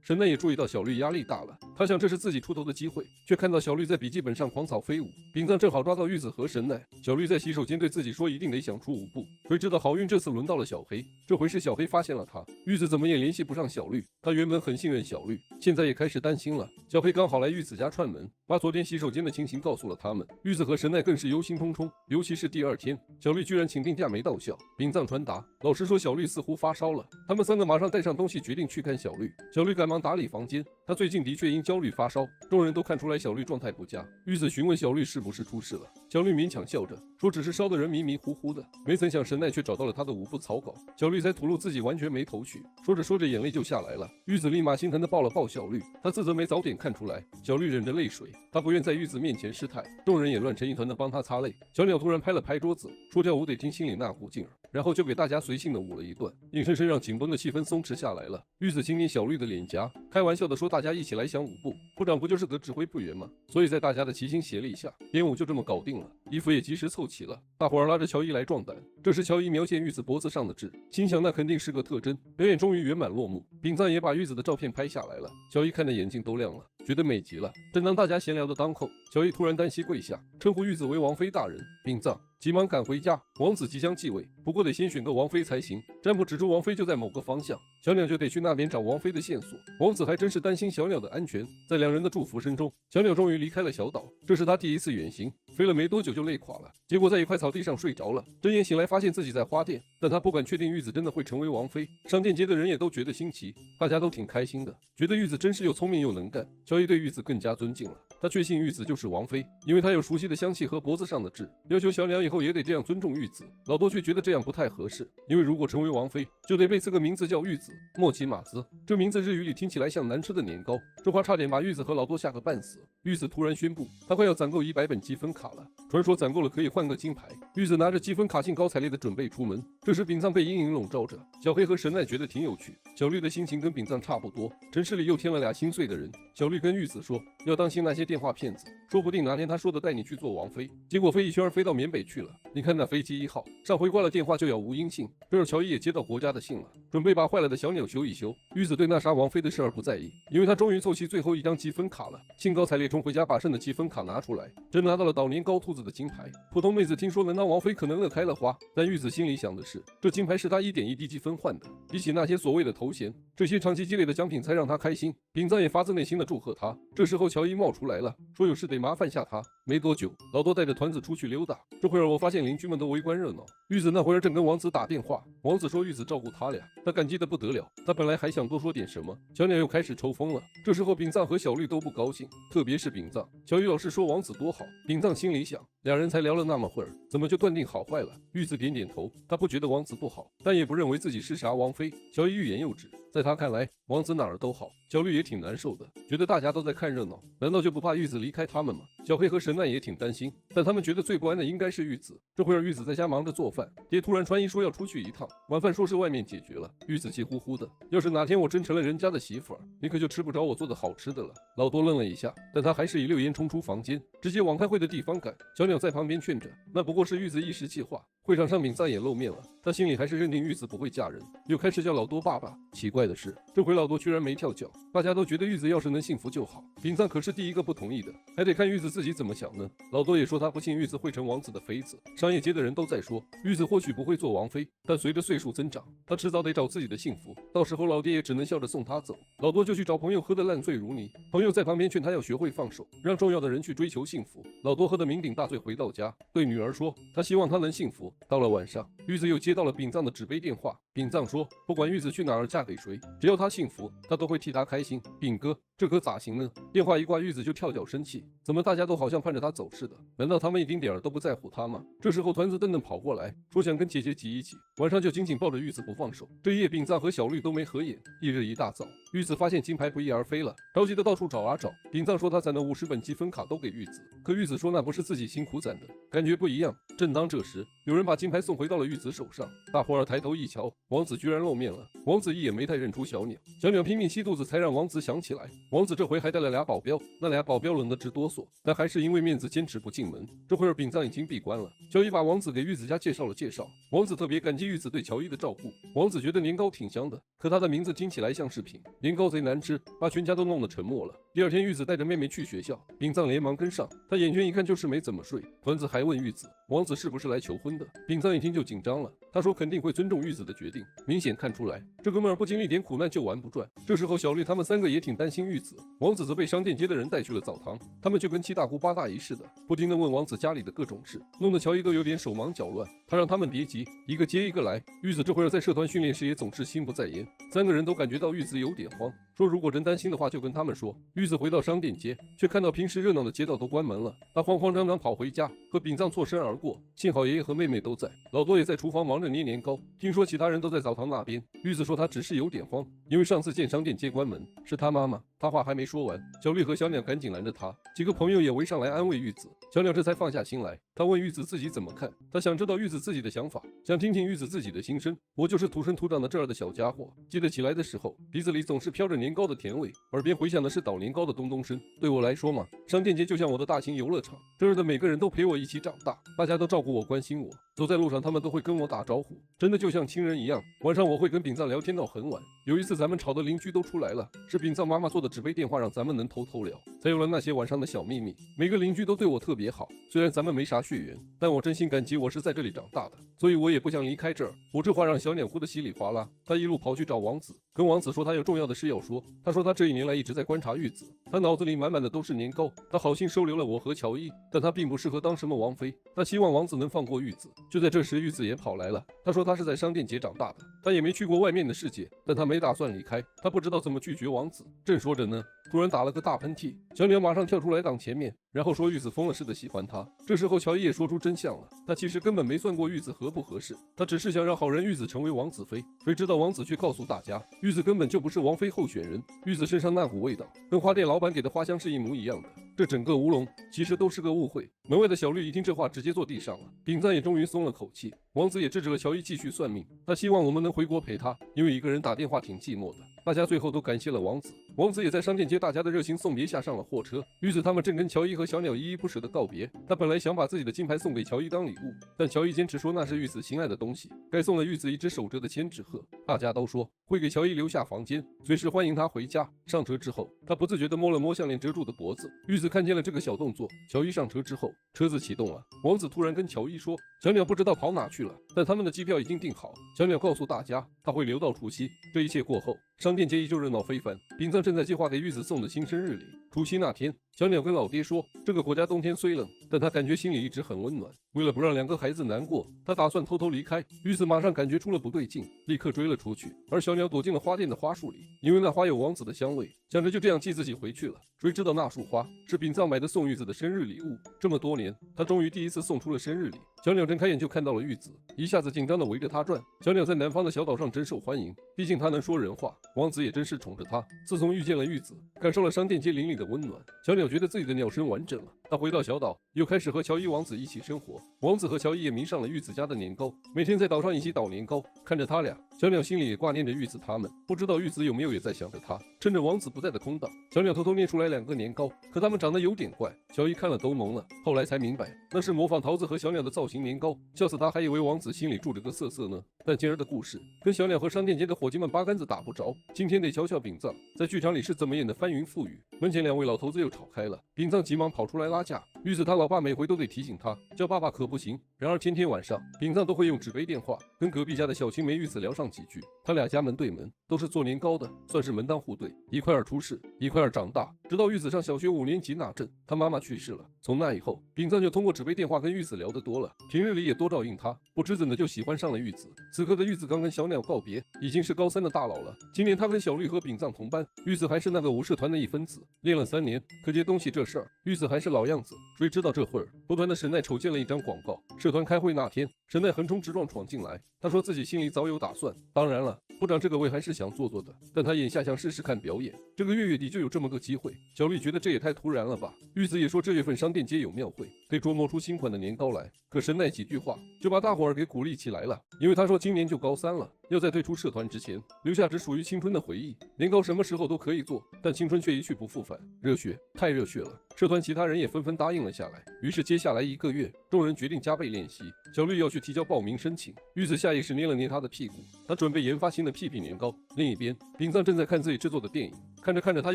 神奈也注意到小绿压力大了，他想这是自己出头的机会，却看到小绿在笔记本上狂草飞舞。丙藏正好抓到玉子和神奈，小绿在洗手间对自己说一定得想出舞步，谁知道好运这次轮到了小黑，这回是小黑发现了他，玉子怎么也联系不上小绿，他原本很信任小绿，现在也开始担心了。小黑刚好来玉子家串门，把昨天洗手间的情形告诉了他们，玉子和神奈更是忧心忡忡，尤其是第二天，小绿居然请病假没到校。丙藏传达，老师说小绿似乎发烧了，他们三个马上带上东西决定去看小绿。小绿赶忙打理房间，他最近的确因焦虑发烧，众人都看出来小绿状态不佳。玉子询问小绿是不是出事了，小绿勉强笑着说只是烧得人迷迷糊糊的，没曾想神奈却找到了他的舞步草稿，小绿才吐露自己完全没头绪，说着说着眼泪就下来了。玉子立马心疼地抱了抱小绿，他自责没早点看出来。小绿忍着泪水，他不愿在玉子面前失态，众人也乱成一团地帮他擦泪。小鸟突然拍了拍桌子，说跳舞得听心里那股劲儿，然后就给大家随性地舞了一段，硬生生让紧绷的气氛松弛下来了。玉子亲捏小绿的脸颊，开玩笑地说大家一起来想舞步，部长不就是得指挥部员吗？所以在大家的齐心协力下，编舞就这么搞定了，衣服也及时凑齐了。大伙儿拉着乔伊来壮胆，这时乔伊瞄见玉子脖子上的痣，心想那肯定是个特征。表演终于圆满落幕，丙藏也把玉子的照片拍下来了，乔伊看的眼睛都亮了，觉得美极了。正当大家闲聊的当口，乔伊突然单膝跪下，称呼玉子为王妃大人。丙藏急忙赶回家，王子即将继位，不过得先选个王妃才行。占卜指出王妃就在某个方向，小鸟就得去那边找王妃的线索。王子还真是担心小鸟的安全，在两人的祝福声中，小鸟终于离开了小岛。这是他第一次远行，飞了没多久就累垮了，结果在一块草地上睡着了。睁眼醒来发现自己在花店，但他不敢确定玉子真的会成为王妃。商店街的人也都觉得新奇，大家都挺开心的，觉得玉子真是又聪明又能干。乔伊对玉子更加尊敬了，他确信玉子就是王妃，因为她有熟悉的香气和脖子上的痣，要求小鸟以后也得这样尊重玉子。老多却觉得这样不太合适，因为如果成为王妃，就得被赐个名字叫玉子莫奇马兹，这名字日语里听起来像难吃的年糕。这话差点把玉子和老多吓个半死。玉子突然宣布，他快要攒够100本积分卡了，传说攒够了可以换个金牌。玉子拿着积分卡兴高采烈的准备出门，这时丙藏被阴影笼罩着，小黑和神奈觉得挺有趣。小绿的心情跟丙藏差不多，城市里又添了俩心碎的人。小绿跟玉子说，要当心那些电话骗子，说不定哪天他说的带你去做王妃，结果飞一圈飞到缅北去了。你看那飞机1号，上回挂了电话就杳无音信，这儿乔伊也接到国家的信了，准备把坏了的小鸟修一修。玉子对那啥王妃的事儿不在意，因为他终于凑齐最后一张积分卡了，兴高采烈冲回家把剩的积分卡拿出来，真拿到了岛年高兔子的金牌。普通妹子听说能当王妃可能乐开了花，但玉子心里想的是，这金牌是他1点1滴积分换的，比起那些所谓的头衔，这些长期积累的奖品才让他开心。丙藏也发自内心的祝贺他。这时候乔伊冒出来了，说有事得麻烦下他。没多久，老多带着团子出去溜达，这会儿我发现邻居们都围观热闹。玉子那会儿正跟王子打电话，王子说玉子照顾他俩，他感激的不得了。他本来还想多说点什么，小鸟又开始抽风了。这时候丙藏和小绿都不高兴，特别是丙藏。小雨老师说王子多好，丙藏心里想，两人才聊了那么会儿，怎么就断定好坏了？玉子点点头，他不觉得王子不好，但也不认为自己是啥王妃。小雨欲言又止，在他看来，王子哪儿都好。小绿也挺难受的，觉得大家都在看热闹，难道就不怕玉子离开他们吗？小黑和神奈也挺担心，但他们觉得最不安的应该是玉子。这会儿玉子在家忙着做饭，爹突然传音说要出去一趟，晚饭说是外面解决了。玉子气呼呼的，要是哪天我真成了人家的媳妇儿，你可就吃不着我做的好吃的了。老多愣了一下，但他还是一溜烟冲出房间，直接往开会的地方赶。小鸟在旁边劝着，那不过是玉子一时气话，会场上，饼赞也露面了，他心里还是认定玉子不会嫁人，又开始叫老多爸爸。奇怪的是，这回老多居然没跳脚。大家都觉得玉子要是能幸福就好，饼赞可是第一个不同意的，还得看玉子自己怎么想呢。老多也说他不信玉子会成王子的妃子。商业街的人都在说，玉子或许不会做王妃，但随着岁数增长，她迟早得找自己的幸福，到时候老爹也只能笑着送她走。老多就去找朋友喝得烂醉如泥，朋友在旁边劝他要学会放手，让重要的人去追求幸福。老多喝得酩酊大醉，回到家对女儿说，他希望她能幸福。到了晚上，玉子又接到了秉藏的纸杯电话，秉藏说，不管玉子去哪儿嫁给谁，只要她幸福，他都会替她开心。秉哥，这可咋行呢？电话一挂，玉子就跳脚生气，怎么大家都好像盼着他走似的？难道他们一丁点儿都不在乎他吗？这时候团子瞪瞪跑过来，说想跟姐姐挤一挤，晚上就紧紧抱着玉子不放手。这一夜秉藏和小绿都没合眼。翌日一大早，玉子发现金牌不翼而飞了，着急的到处找啊找。秉藏说他攒了50本积分卡都给玉子，可玉子说那不是自己辛苦攒的，感觉不一样。正当这时，有人把金牌送回到了玉子手上，大伙儿抬头一瞧，王子居然露面了。王子一眼没太认出小鸟，小鸟拼命吸肚子才让王子想起来。王子这回还带了俩保镖，那俩保镖冷得直哆嗦，但还是因为面子坚持不进门。这会儿秉藏已经闭关了，乔伊把王子给玉子家介绍了介绍，王子特别感激玉子对乔伊的照顾。王子觉得年糕挺香的，可他的名字听起来像饰品，年糕贼难吃，把全家都弄得沉默了。第二天，玉子带着妹妹去学校，秉藏连忙跟上，他眼圈一看就是没怎么睡。团子还问玉子，王子是不是来求婚的？秉藏一听就紧张了，他说肯定会尊重玉子的决定。明显看出来，这哥们儿不经历点苦难就玩不转。这时候，小绿他们3个也挺担心玉子。王子则被商店街的人带去了澡堂，他们就跟七大姑八大姨似的，不停地问王子家里的各种事，弄得乔伊都有点手忙脚乱。他让他们别急，一个接一个来。玉子这会儿在社团训练时也总是心不在焉，3个人都感觉到玉子有点慌，说如果真担心的话就跟他们说。玉子回到商店街，却看到平时热闹的街道都关门了，他慌慌张张跑回家，和秉藏错身而过。幸好爷爷和妹妹都在，老多也在厨房忙着捏年糕。听说其他人都在澡堂那边，玉子说他只是有点慌，因为上次见商店街关门是他妈妈。他话还没说完，小绿和小鸟赶紧拦着他，几个朋友也围上来安慰玉子。小鸟这才放下心来，他问玉子自己怎么看，他想知道玉子自己的想法，想听听玉子自己的心声。我就是土生土长的这儿的小家伙，记得起来的时候，鼻子里总是飘着年糕的甜味，耳边回响的是捣年糕的咚咚声。对我来说嘛，商店街就像我的大型游乐场，这儿的每个人都陪我一起长大，大家都照顾我关心我，走在路上他们都会跟我打招呼，真的就像亲人一样。晚上我会跟秉藏聊天到很晚，有一次咱们吵的邻居都出来了，是秉藏妈妈做的纸杯电话让咱们能偷偷聊，才有了那些晚上的小秘密。每个邻居都对我特别好，虽然咱们没啥血缘，但我真心感激我是在这里长大的，所以我也不想离开这儿。我这话让小鸟哭得稀里哗啦，他一路跑去找王子，跟王子说他有重要的事要说。他说他这1年来一直在观察玉子，他脑子里满满的都是年糕，他好心收留了我和乔伊，但他并不适合当什么王妃，他希望王子能放过玉子。就在这时，玉子也跑来了，他说他是在商店街长大的，他也没去过外面的世界，但他没打算离开，他不知道怎么拒绝王子。正说着呢，突然打了个大喷嚏，小鸟马上跳出来挡前面，然后说玉子疯了似的喜欢他。这时候乔伊也说出真相了，他其实根本没算过玉子合不合适，他只是想让好人玉子成为王子妃，谁知道王子却告诉大家，玉子根本就不是王妃候选人。玉子身上那股味道跟花店老板给的花香是一模一样的，这整个乌龙其实都是个误会。门外的小绿一听这话直接坐地上了，秉赞也终于松了口气。王子也制止了乔伊继续算命，他希望我们能回国陪他，因为一个人打电话挺寂寞的。大家最后都感谢了王子，王子也在商店街大家的热情送别下上了货车。玉子他们正跟乔伊和小鸟依依不舍的告别，他本来想把自己的金牌送给乔伊当礼物，但乔伊坚持说那是玉子心爱的东西，该送了玉子一只手折的千纸鹤。大家都说会给乔伊留下房间，随时欢迎他回家。上车之后，他不自觉地摸了摸项链遮住的脖子。玉子看见了这个小动作，乔伊上车之后，车子启动了，王子突然跟乔伊说，小鸟不知道跑哪去了，但他们的机票已经订好。小鸟告诉大家，他会留到除夕。这一切过后，商店街依旧热闹非凡。秉藏正在计划给玉子送的新生日礼。除夕那天，小鸟跟老爹说，这个国家冬天虽冷，但他感觉心里一直很温暖。为了不让2个孩子难过，他打算偷偷离开。玉子马上感觉出了不对劲，立刻追了出去。而小鸟躲进了花店的花束里，因为那花有王子的香味，想着就这样寄自己回去了。谁知道那束花是秉藏买的送玉子的生日礼物。这么多年，他终于第一次送出了生日礼。小鸟睁开眼就看到了玉子，一下子紧张地围着他转。小鸟在南方的小岛上真受欢迎，毕竟他能说人话。王子也真是宠着他。自从遇见了玉子，感受了商店街邻里的温暖，小鸟觉得自己的鸟生完整了。他回到小岛，又开始和乔伊王子一起生活。王子和乔伊也迷上了玉子家的年糕，每天在岛上一起捣年糕。看着他俩，小鸟心里也挂念着玉子他们，不知道玉子有没有也在想着他。趁着王子不在的空档，小鸟偷偷捏出来2个年糕，可它们长得有点怪，小姨看了都懵了，后来才明白那是模仿桃子和小鸟的造型年糕，笑死他还以为王子心里住着个色色呢。但今儿的故事跟小鸟和商店街的伙计们八竿子打不着，今天得瞧瞧秉藏在剧场里是怎么演的翻云覆雨。门前2位老头子又吵开了，秉藏急忙跑出来拉架，玉子他老爸每回都得提醒他叫爸爸可不行。然而天天晚上秉藏都会用纸杯电话跟隔壁家的小青梅玉子聊上几句，他俩家门对门，都是做年糕的，算是门当户对。一块儿出世，一块儿长大，直到玉子上小学5年级那阵，他妈妈去世了。从那以后，秉藏就通过纸杯电话跟玉子聊得多了，平日里也多照应他，不知怎的就喜欢上了玉子。此刻的玉子刚跟小鸟告别，已经是高3的大佬了。今年他跟小绿和秉藏同班，玉子还是那个舞社团的一分子，练了3年，可接东西这事儿，玉子还是老样子。谁知道这会儿，头团的沈奈瞅见了一张广告，社团开会那天，沈奈横冲直撞闯进来，他说自己心里早有打算，当然了，部长这个位还是想做的，但他眼下想试试看表演。这个月底就有这么个机会，小绿觉得这也太突然了吧。玉子也说这月份商店街有庙会，得琢磨出新款的年糕来。可神奈几句话就把大伙儿给鼓励起来了，因为他说今年就高3了，要在退出社团之前留下只属于青春的回忆。年糕什么时候都可以做，但青春却一去不复返，热血太热血了。社团其他人也纷纷答应了下来。于是接下来1个月，众人决定加倍练习。小绿要去提交报名申请，玉子下意识捏了捏他的屁股，他准备研发新的屁屁年糕。另一边，秉藏正在看自己制作的电影，看着看着，他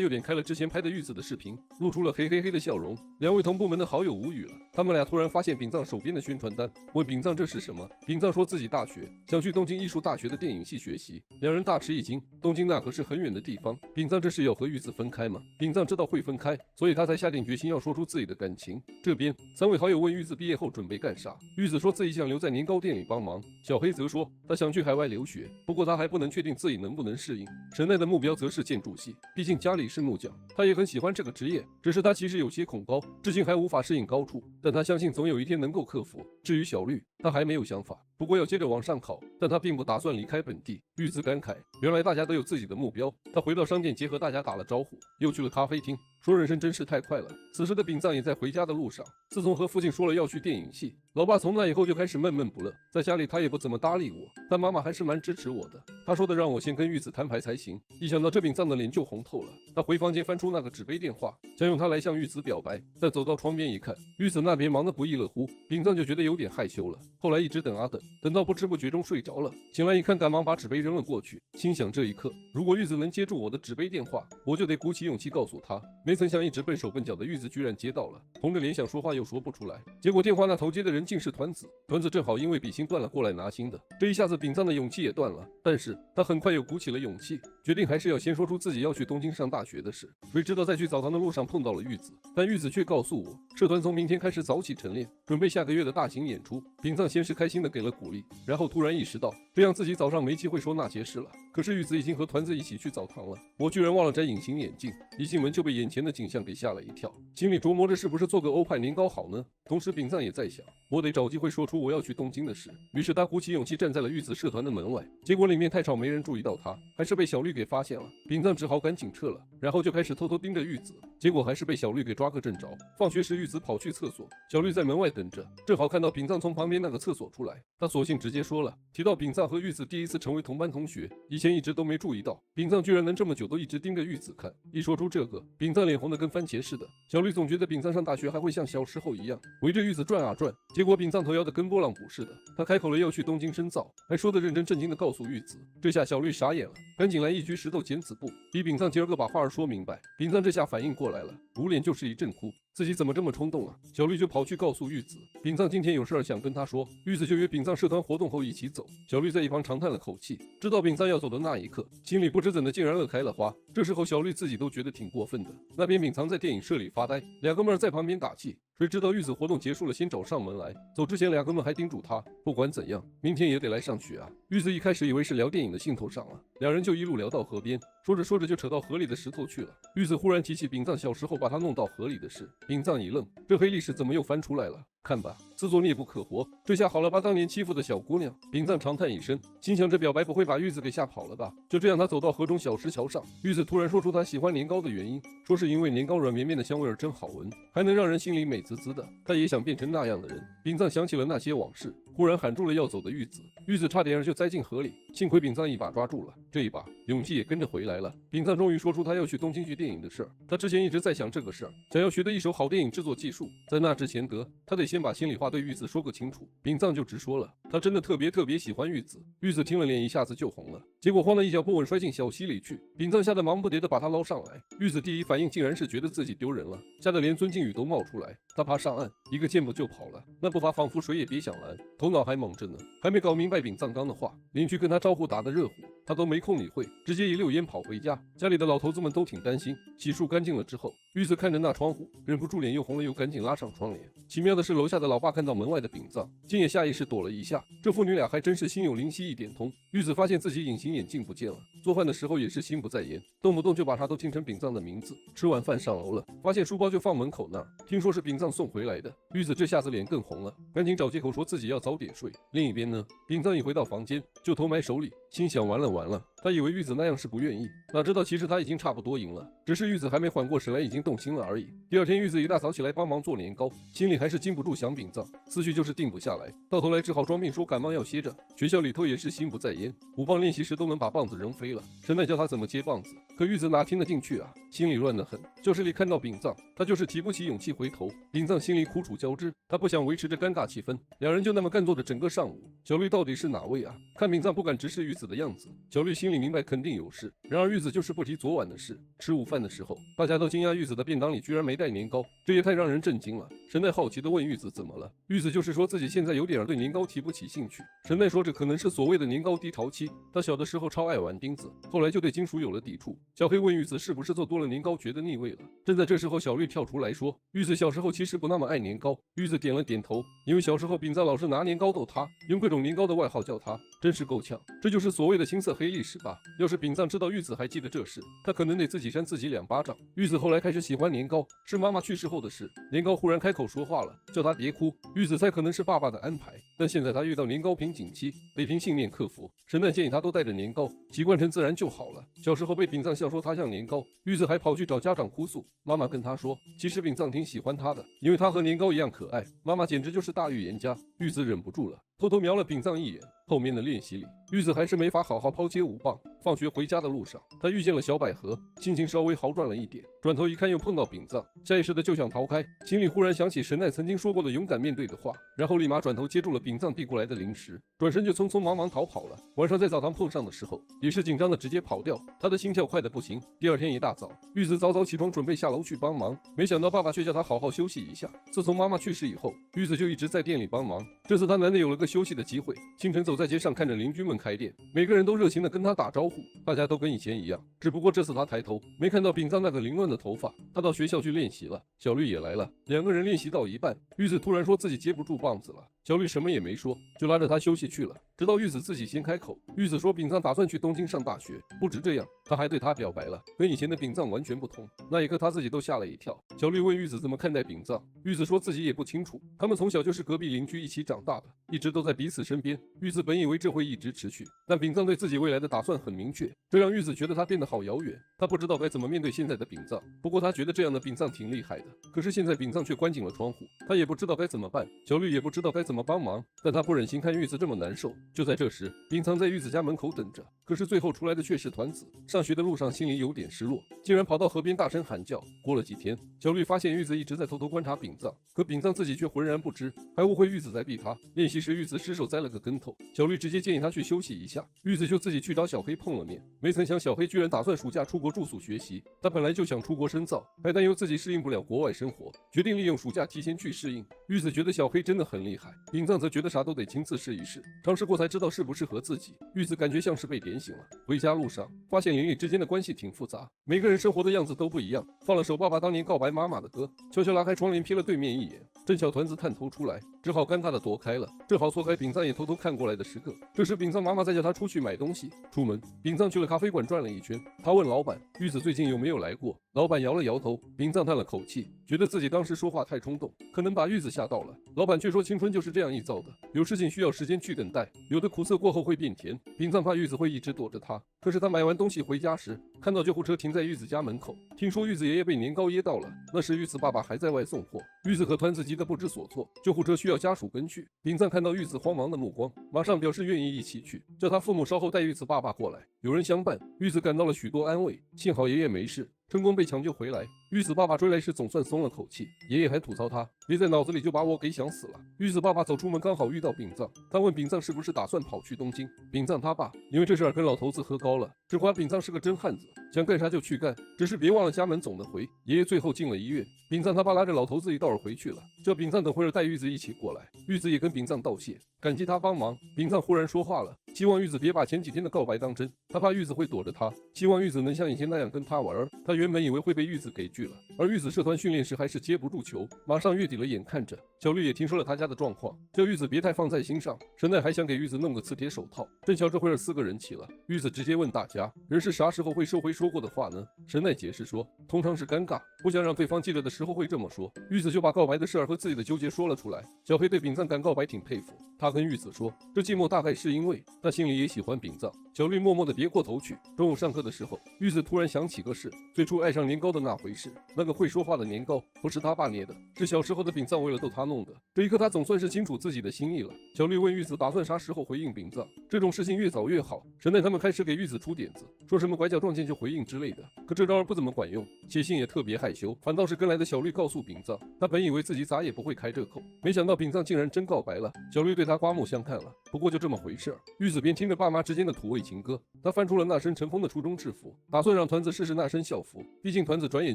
又点开了之前拍的玉子的视频，露出了嘿嘿嘿的笑容。2位同部门的好友无语了，他们俩突然发现秉藏手边的宣传单，问秉藏这是什么。秉藏说自己大学想去东京艺术大学的电影系学习。2人大吃一惊，东京那可是很远的地方，秉藏这是要和玉子分开吗？秉藏知道会分开，所以他才下定决心要说出自己的感情。这边3位好友问玉子毕业后准备干啥，玉子说自己想留在年糕店里帮忙，小黑则说他想去海外留学，不过他还不能确定自己能不能适应。神奈的目标则是建筑系，毕竟家里是木匠，他也很喜欢这个职业，只是他其实有些恐高，至今还无法适应高处，但他相信总有一天能够克服。至于小绿，他还没有想法，不过要接着往上考，但他并不打算离开本地。玉子感慨，原来大家都有自己的目标。他回到商店街和大家打了招呼，又去了咖啡厅，说人生真是太快了。此时的秉藏也在回家的路上，自从和父亲说了要去电影系，老爸从那以后就开始闷闷不乐，在家里他也不怎么搭理我，但妈妈还是蛮支持我的。他说的让我先跟玉子摊牌才行，一想到这秉藏的脸就红透了。他回房间翻出那个纸杯电话，想用它来向玉子表白，但走到窗边一看，玉子那边忙得不亦乐乎，秉藏就觉得有点害羞了。后来一直等啊等，等到不知不觉中睡着了，醒来一看，赶忙把纸杯扔了过去，心想这一刻如果玉子能接住我的纸杯电话，我就得鼓起勇气告诉她。没曾想一直笨手笨脚的玉子居然接到了，红着脸想说话又说不出来，结果电话那头接的人竟是团子。团子正好因为笔芯断了过来拿新的，这一下子秉藏的勇气也断了，但是他很快又鼓起了勇气，决定还是要先说出自己要去东京上大学的事。谁知道在去澡堂的路上碰到了玉子，但玉子却告诉我，社团从明天开始早起晨练，准备下个月的大型演出。秉藏先是开心的给了鼓励，然后突然意识到这样自己早上没机会说那些事了。可是玉子已经和团子一起去澡堂了，我居然忘了摘隐形眼镜，一进门就被眼前的景象给吓了一跳，心里琢磨着是不是做个欧派年糕好呢。同时秉藏也在想，我得找机会说出我要去东京的事。于是他鼓起勇气站在了玉子社团的门外，结果里面太吵没人注意到他，还是被小绿给发现了。秉藏只好赶紧撤了，然后就开始偷偷盯着玉子，结果还是被小绿给抓个正着。放学时玉子跑去厕所，小绿在门外等着，正好看到秉藏从旁边那个厕所出来，他索性直接说了，提到秉藏和玉子第一次成为同班同学，以前一直都没注意到秉藏居然能这么久都一直盯着玉子看。一说出这个，秉藏脸红的跟番茄似的。小绿总觉得秉藏上大学还会像小时候一样围着玉子转啊转，结果秉藏头摇的跟拨浪鼓似的。他开口了要去东京深造，还说的认真正经的告诉玉子。这下小绿傻眼了，赶紧来一局石头剪子布，逼秉藏今儿个把话儿说明白。秉藏这下反应过来了，捂脸就是一阵哭，自己怎么这么冲动啊？小绿就跑去告诉玉子，秉藏今天有事儿想跟他说。玉子就约秉藏社团活动后一起走。小绿在一旁长叹了口气，知道秉藏要走的那一刻，心里不知怎的竟然乐开了花。这时候小绿自己都觉得挺过分的。那边秉藏在电影社里发呆，2哥们在旁边打气。谁知道玉子活动结束了，先找上门来。走之前2哥们还叮嘱他，不管怎样，明天也得来上学啊。玉子一开始以为是聊电影的兴头上了，2人就一路聊到河边，说着说着就扯到河里的石头去了。玉子忽然提起秉藏小时候把他弄到河里的事，秉藏一愣，这黑历史怎么又翻出来了？看吧，自作孽不可活，这下好了吧，当年欺负的小姑娘。秉藏长叹一声，心想这表白不会把玉子给吓跑了吧？就这样，他走到河中小石桥上，玉子突然说出他喜欢年糕的原因，说是因为年糕软绵绵的香味儿真好闻，还能让人心里美滋滋的。他也想变成那样的人。丙藏想起了那些往事，忽然喊住了要走的玉子，玉子差点就栽进河里，幸亏丙藏一把抓住了，这一把勇气也跟着回来了。丙藏终于说出他要去东京学电影的事儿。他之前一直在想这个事儿，想要学的一手好电影制作技术，在那之前他得先把心里话对玉子说个清楚。丙藏就直说了，他真的特别喜欢玉子。玉子听了脸一下子就红了，结果慌了一脚不稳摔进小溪里去。丙藏吓得忙不迭地把他捞上来，玉子第一反应竟然是觉得自己丢人了，吓得连尊敬语都冒出来。他爬上岸，一个箭步就跑了，那步伐仿佛谁也别想拦，头脑还猛着呢，还没搞明白丙藏刚的话，邻居跟他招呼打得热乎，他都没空理会，直接一溜烟跑回家。家里的老头子们都挺担心。洗漱干净了之后，玉子看着那窗户，忍不住脸又红了，又赶紧拉上窗帘。奇妙的是，楼下的老爸看到门外的丙藏，竟也下意识躲了一下。这父女俩还真是心有灵犀一点通。玉子发现自己隐形眼镜不见了，做饭的时候也是心不在焉，动不动就把他都听成丙藏的名字。吃完饭上楼了，发现书包就放门口那儿，听说是丙藏送回来的。玉子这下子脸更红了，赶紧找借口说自己要早点睡。另一边呢，丙藏一回到房间就头埋手里，心想完了，他以为玉子那样是不愿意，哪知道其实他已经差不多赢了，只是玉子还没缓过神来，已经动心了而已。第二天，玉子一大早起来帮忙做年糕，心里还是禁不住想丙藏，思绪就是定不下来，到头来只好装病说感冒要歇着。学校里头也是心不在焉，舞棒练习时都能把棒子扔飞了，神奈教他怎么接棒子，可玉子哪听得进去啊，心里乱得很。教室里看到丙藏，他就是提不起勇气回头。丙藏心里苦楚交织，他不想维持着尴尬气氛，两人就那么干坐着整个上午。小绿到底是哪位啊？看丙藏不敢直视玉子的样子，小绿心里明白肯定有事。然而玉子就是不提昨晚的事。吃午饭的时候，大家都惊讶玉子的便当里居然没带年糕，这也太让人震惊了。神奈好奇地问玉子怎么了，玉子就是说自己现在有点对年糕提不起兴趣。神奈说这可能是所谓的年糕低潮期，他小的时候超爱玩钉子，后来就对金属有了抵触。小黑问玉子是不是做多了年糕觉得腻味了。正在这时候，小绿跳出来说，玉子小时候其实不那么爱年糕。玉子点了点头，因为小时候丙藏老是拿年糕逗他，用各种年糕的外号叫他，真是够呛。这就是所谓的青涩黑历史吧。要是丙藏知道玉子还记得这事，他可能得自己扇自己2巴掌。玉子后来开始喜欢年糕，是妈妈去世后的事。年糕忽然开口说话了，叫他别哭。玉子猜可能是爸爸的安排，但现在他遇到年糕瓶颈期，得凭信念克服。神奈建议他都带着年糕，习惯成自然就好了。小时候被丙藏笑说他像年糕，玉子还跑去找家长哭诉。妈妈跟他说，其实丙藏挺喜欢他的，因为他和年糕一样可爱。妈妈简直就是大预言家。玉子忍不住了，偷偷瞄了丙藏一眼。后面的练习里，玉子还是没法好好抛接舞棒。放学回家的路上，他遇见了小百合，心情稍微好转了一点。转头一看，又碰到丙藏，下意识的就想逃开，心里忽然想起神奈曾经说过的勇敢面对的话，然后立马转头接住了丙藏递过来的零食，转身就匆匆忙忙逃跑了。晚上在澡堂碰上的时候，也是紧张的直接跑掉，他的心跳快得不行。第二天一大早，玉子早早起床准备下楼去帮忙，没想到爸爸却叫他好好休息一下。自从妈妈去世以后，玉子就一直在店里帮忙，这次他难得有了个休息的机会。清晨走在街上，看着邻居们开店，每个人都热情的跟他打招呼，大家都跟以前一样，只不过这次他抬头没看到丙藏那个凌乱的头发。他到学校去练习了，小绿也来了，两个人练习到一半，玉子突然说自己接不住棒子了，小绿什么也没说，就拉着他休息去了。直到玉子自己先开口，玉子说丙藏打算去东京上大学，不止这样，他还对他表白了，跟以前的丙藏完全不同。那一刻他自己都吓了一跳。小绿问玉子怎么看待丙藏，玉子说自己也不清楚，他们从小就是隔壁邻居一起长大的，一直都在彼此身边。玉子本以为这会一直持续，但丙藏对自己未来的打算很明确，这让玉子觉得他变得好遥远。他不知道该怎么面对现在的丙藏，不过他觉得这样的丙藏挺厉害的。可是现在丙藏却关紧了窗户，他也不知道该怎么办。小绿也不知道该怎么帮忙，但他不忍心看玉子这么难受。就在这时，丙藏在玉子家门口等着，可是最后出来的却是团子。上学的路上心里有点失落，竟然跑到河边大声喊叫。过了几天，小绿发现玉子一直在偷偷观察丙藏，可丙藏自己却浑然不知，还误会玉子在逼他。练习时玉子失手栽了个跟头，小绿直接建议他去休息一下，玉子就自己去找小黑碰了面。没曾想小黑居然打算暑假出国住宿学习，他本来就想出国深造，还担忧自己适应不了国外生活，决定利用暑假提前去适应。玉子觉得小黑真的很厉害，丙藏则觉得啥都得亲自试一试，尝试过才知道适不适合自己。玉子感觉像是被点醒了。回家路上发现邻里之间的关系挺复杂，每个人生活的样子都不一样。放了首爸爸当年告白妈妈的歌，悄悄拉开窗帘瞥了对面一眼，正巧团子探头出来，只好尴尬的躲开了。正好错开丙藏也偷偷看过来的时刻，这时丙藏妈妈在叫他出去买东西。出门，丙藏去了咖啡馆转了一圈，他问老板玉子最近有没有来过，老板摇了摇头。丙藏叹了口气，觉得自己当时说话太冲动，可能把玉子吓到了。老板却说青春就是这样臆造的，有事情需要时间去等待，有的苦涩过后会变甜。丙藏怕玉子会一直躲着他，可是他买完东西回家时，看到救护车停在玉子家门口。听说玉子爷爷被年糕噎到了，那时玉子爸爸还在外送货。玉子和团子急得不知所措，救护车需要家属跟去。丙藏看到玉子慌忙的目光，马上表示愿意一起去，叫他父母稍后带玉子爸爸过来，有人相伴。玉子感到了许多安慰，幸好爷爷没事，成功被抢救回来。玉子爸爸追来时总算松了口气，爷爷还吐槽他别在脑子里就把我给想死了。玉子爸爸走出门刚好遇到丙藏，他问丙藏是不是打算跑去东京。丙藏他爸因为这事儿跟老头子喝高了，只夸丙藏是个真汉子，想干啥就去干，只是别忘了家门总得回。爷爷最后进了医院，丙藏他爸拉着老头子一道儿回去了，叫丙藏等会儿带玉子一起过来。玉子也跟丙藏道谢，感激他帮忙。丙藏忽然说话了，希望玉子别把前几天的告白当真，他怕玉子会躲着他，希望玉子能像以前那样跟他玩。他原本以为会被玉子给拒了，而玉子社团训练时还是接不住球，马上月底了，眼看着小绿也听说了他家的状况，叫玉子别太放在心上。神奈还想给玉子弄个磁铁手套，正巧这会儿4个人齐了，玉子直接问大家人是啥时候会收回说过的话呢？神奈解释说通常是尴尬，不想让对方记得的时候会这么说。玉子就把告白的事儿和自己的纠结说了出来。小黑对丙藏敢告白挺佩服，他跟玉子说这寂寞大概是因为他心里也喜欢丙藏。小绿默默地别过头去。中午上课的时候，玉子突然想起个事，最初爱上年糕的那回事，那个会说话的年糕不是他爸捏的，是小时候的丙藏为了逗他弄的。这一刻他总算是清楚自己的心意了。小绿问玉子打算啥时候回应丙藏，这种事情越早越好。神奈他们开始给玉子出点子，说什么拐角撞见就回应之类的，可这招儿不怎么管用，写信也特别害羞，反倒是跟来的小绿告诉丙藏，他本以为自己咋也不会开这口，没想到丙藏竟然真告白了。小绿对他刮目相看了，不过就这么回事儿。玉子边听着爸妈之间的土味情歌，他翻出了那身尘封的初中制服，打算让团子试试那身校服，毕竟团子转眼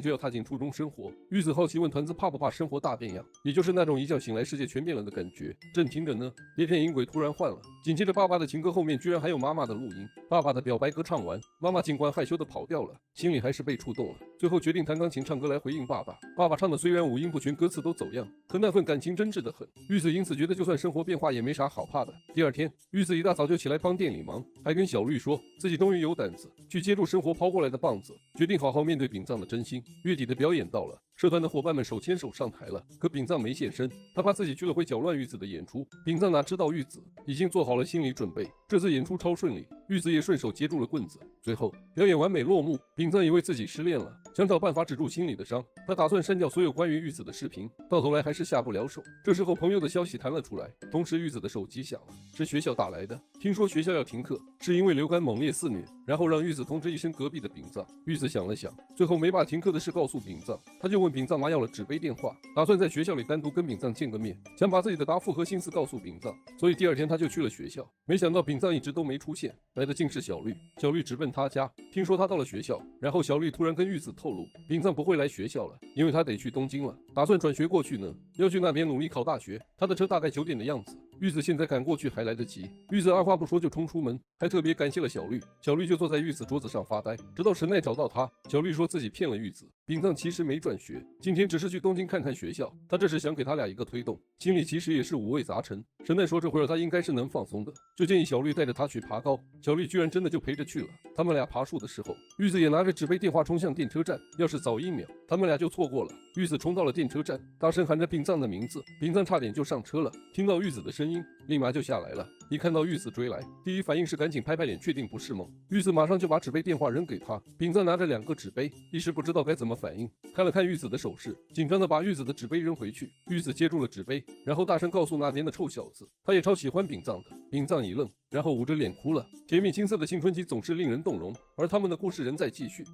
就要踏进初中生活。玉子好奇问团子怕不怕生活大变样，也就是那种一觉醒来世界全变了的感觉。正听着呢，碟片音轨突然换了，紧接着爸爸的情歌后面居然还有妈妈的录音。爸爸的表白歌唱完，妈妈尽管害羞的跑掉了，心里还是被触动了，最后决定弹钢琴唱歌来回应爸爸。爸爸唱的虽然五音不全，歌词都走样，可那份感情真挚的很。玉子因此觉得就算生活变化也没啥好怕的。第二天，玉子一大早就起来帮店里忙，还跟小绿说自己终于有胆子去接住生活抛过来的棒子，决定好好面对丙藏的真心。月底的表演到了，社团的伙伴们手牵手上台了，可丙藏没现身，他怕自己去了会搅乱玉子的演出。丙藏哪知道玉子已经做好了心理准备，这次演出超顺利，玉子也顺手接住了棍子。最后表演完美落幕，丙藏以为自己失恋了，想找办法止住心里的伤，他打算删掉所有关于玉子的视频，到头来还是下不了手。这时候朋友的消息弹了出来，同时玉子的手机响了，是学校打来的，听说学校要停课，是因为流感猛烈肆虐，然后让玉子通知一声隔壁的丙藏。玉子想了想，最后没把停课的事告诉丙藏，他就问丙藏妈要了纸杯电话，打算在学校里单独跟丙藏见个面，想把自己的答复和心思告诉丙藏。所以第二天他就去了学校，没想到丙藏一直都没出现，来的竟是小绿。小绿直奔他家，听说他到了学校，然后小绿突然跟玉子透露，丙藏不会来学校了，因为他得去东京了，打算转学过去呢，要去那边努力考大学。他的车大概9点的样子，玉子现在赶过去还来得及。玉子二话不说就冲出门，还特别感谢了小绿。小绿就坐在玉子桌子上发呆，直到神奈找到他。小绿说自己骗了玉子，丙藏其实没转学，今天只是去东京看看学校，他这是想给他俩一个推动，心里其实也是五味杂陈。神奈说这会儿他应该是能放松的，就建议小绿带着他去爬高。小绿居然真的就陪着去了。他们俩爬树的时候，玉子也拿着纸杯电话冲向电车站，要是早1秒，他们俩就错过了。玉子冲到了电车站，大声喊着丙藏的名字，丙藏差点就上车了，听到玉子的声音，立马就下来了。一看到玉子追来，第一反应是赶紧拍拍脸，确定不是梦。玉子马上就把纸杯电话扔给他，丙藏拿着2个纸杯，一时不知道该怎么反应，看了看玉子的手势，紧张的把玉子的纸杯扔回去。玉子接住了纸杯，然后大声告诉那边的臭小子，他也超喜欢丙藏的。丙藏一愣，然后捂着脸哭了。甜蜜青涩的青春期总是令人动容，而他们的故事仍在继续。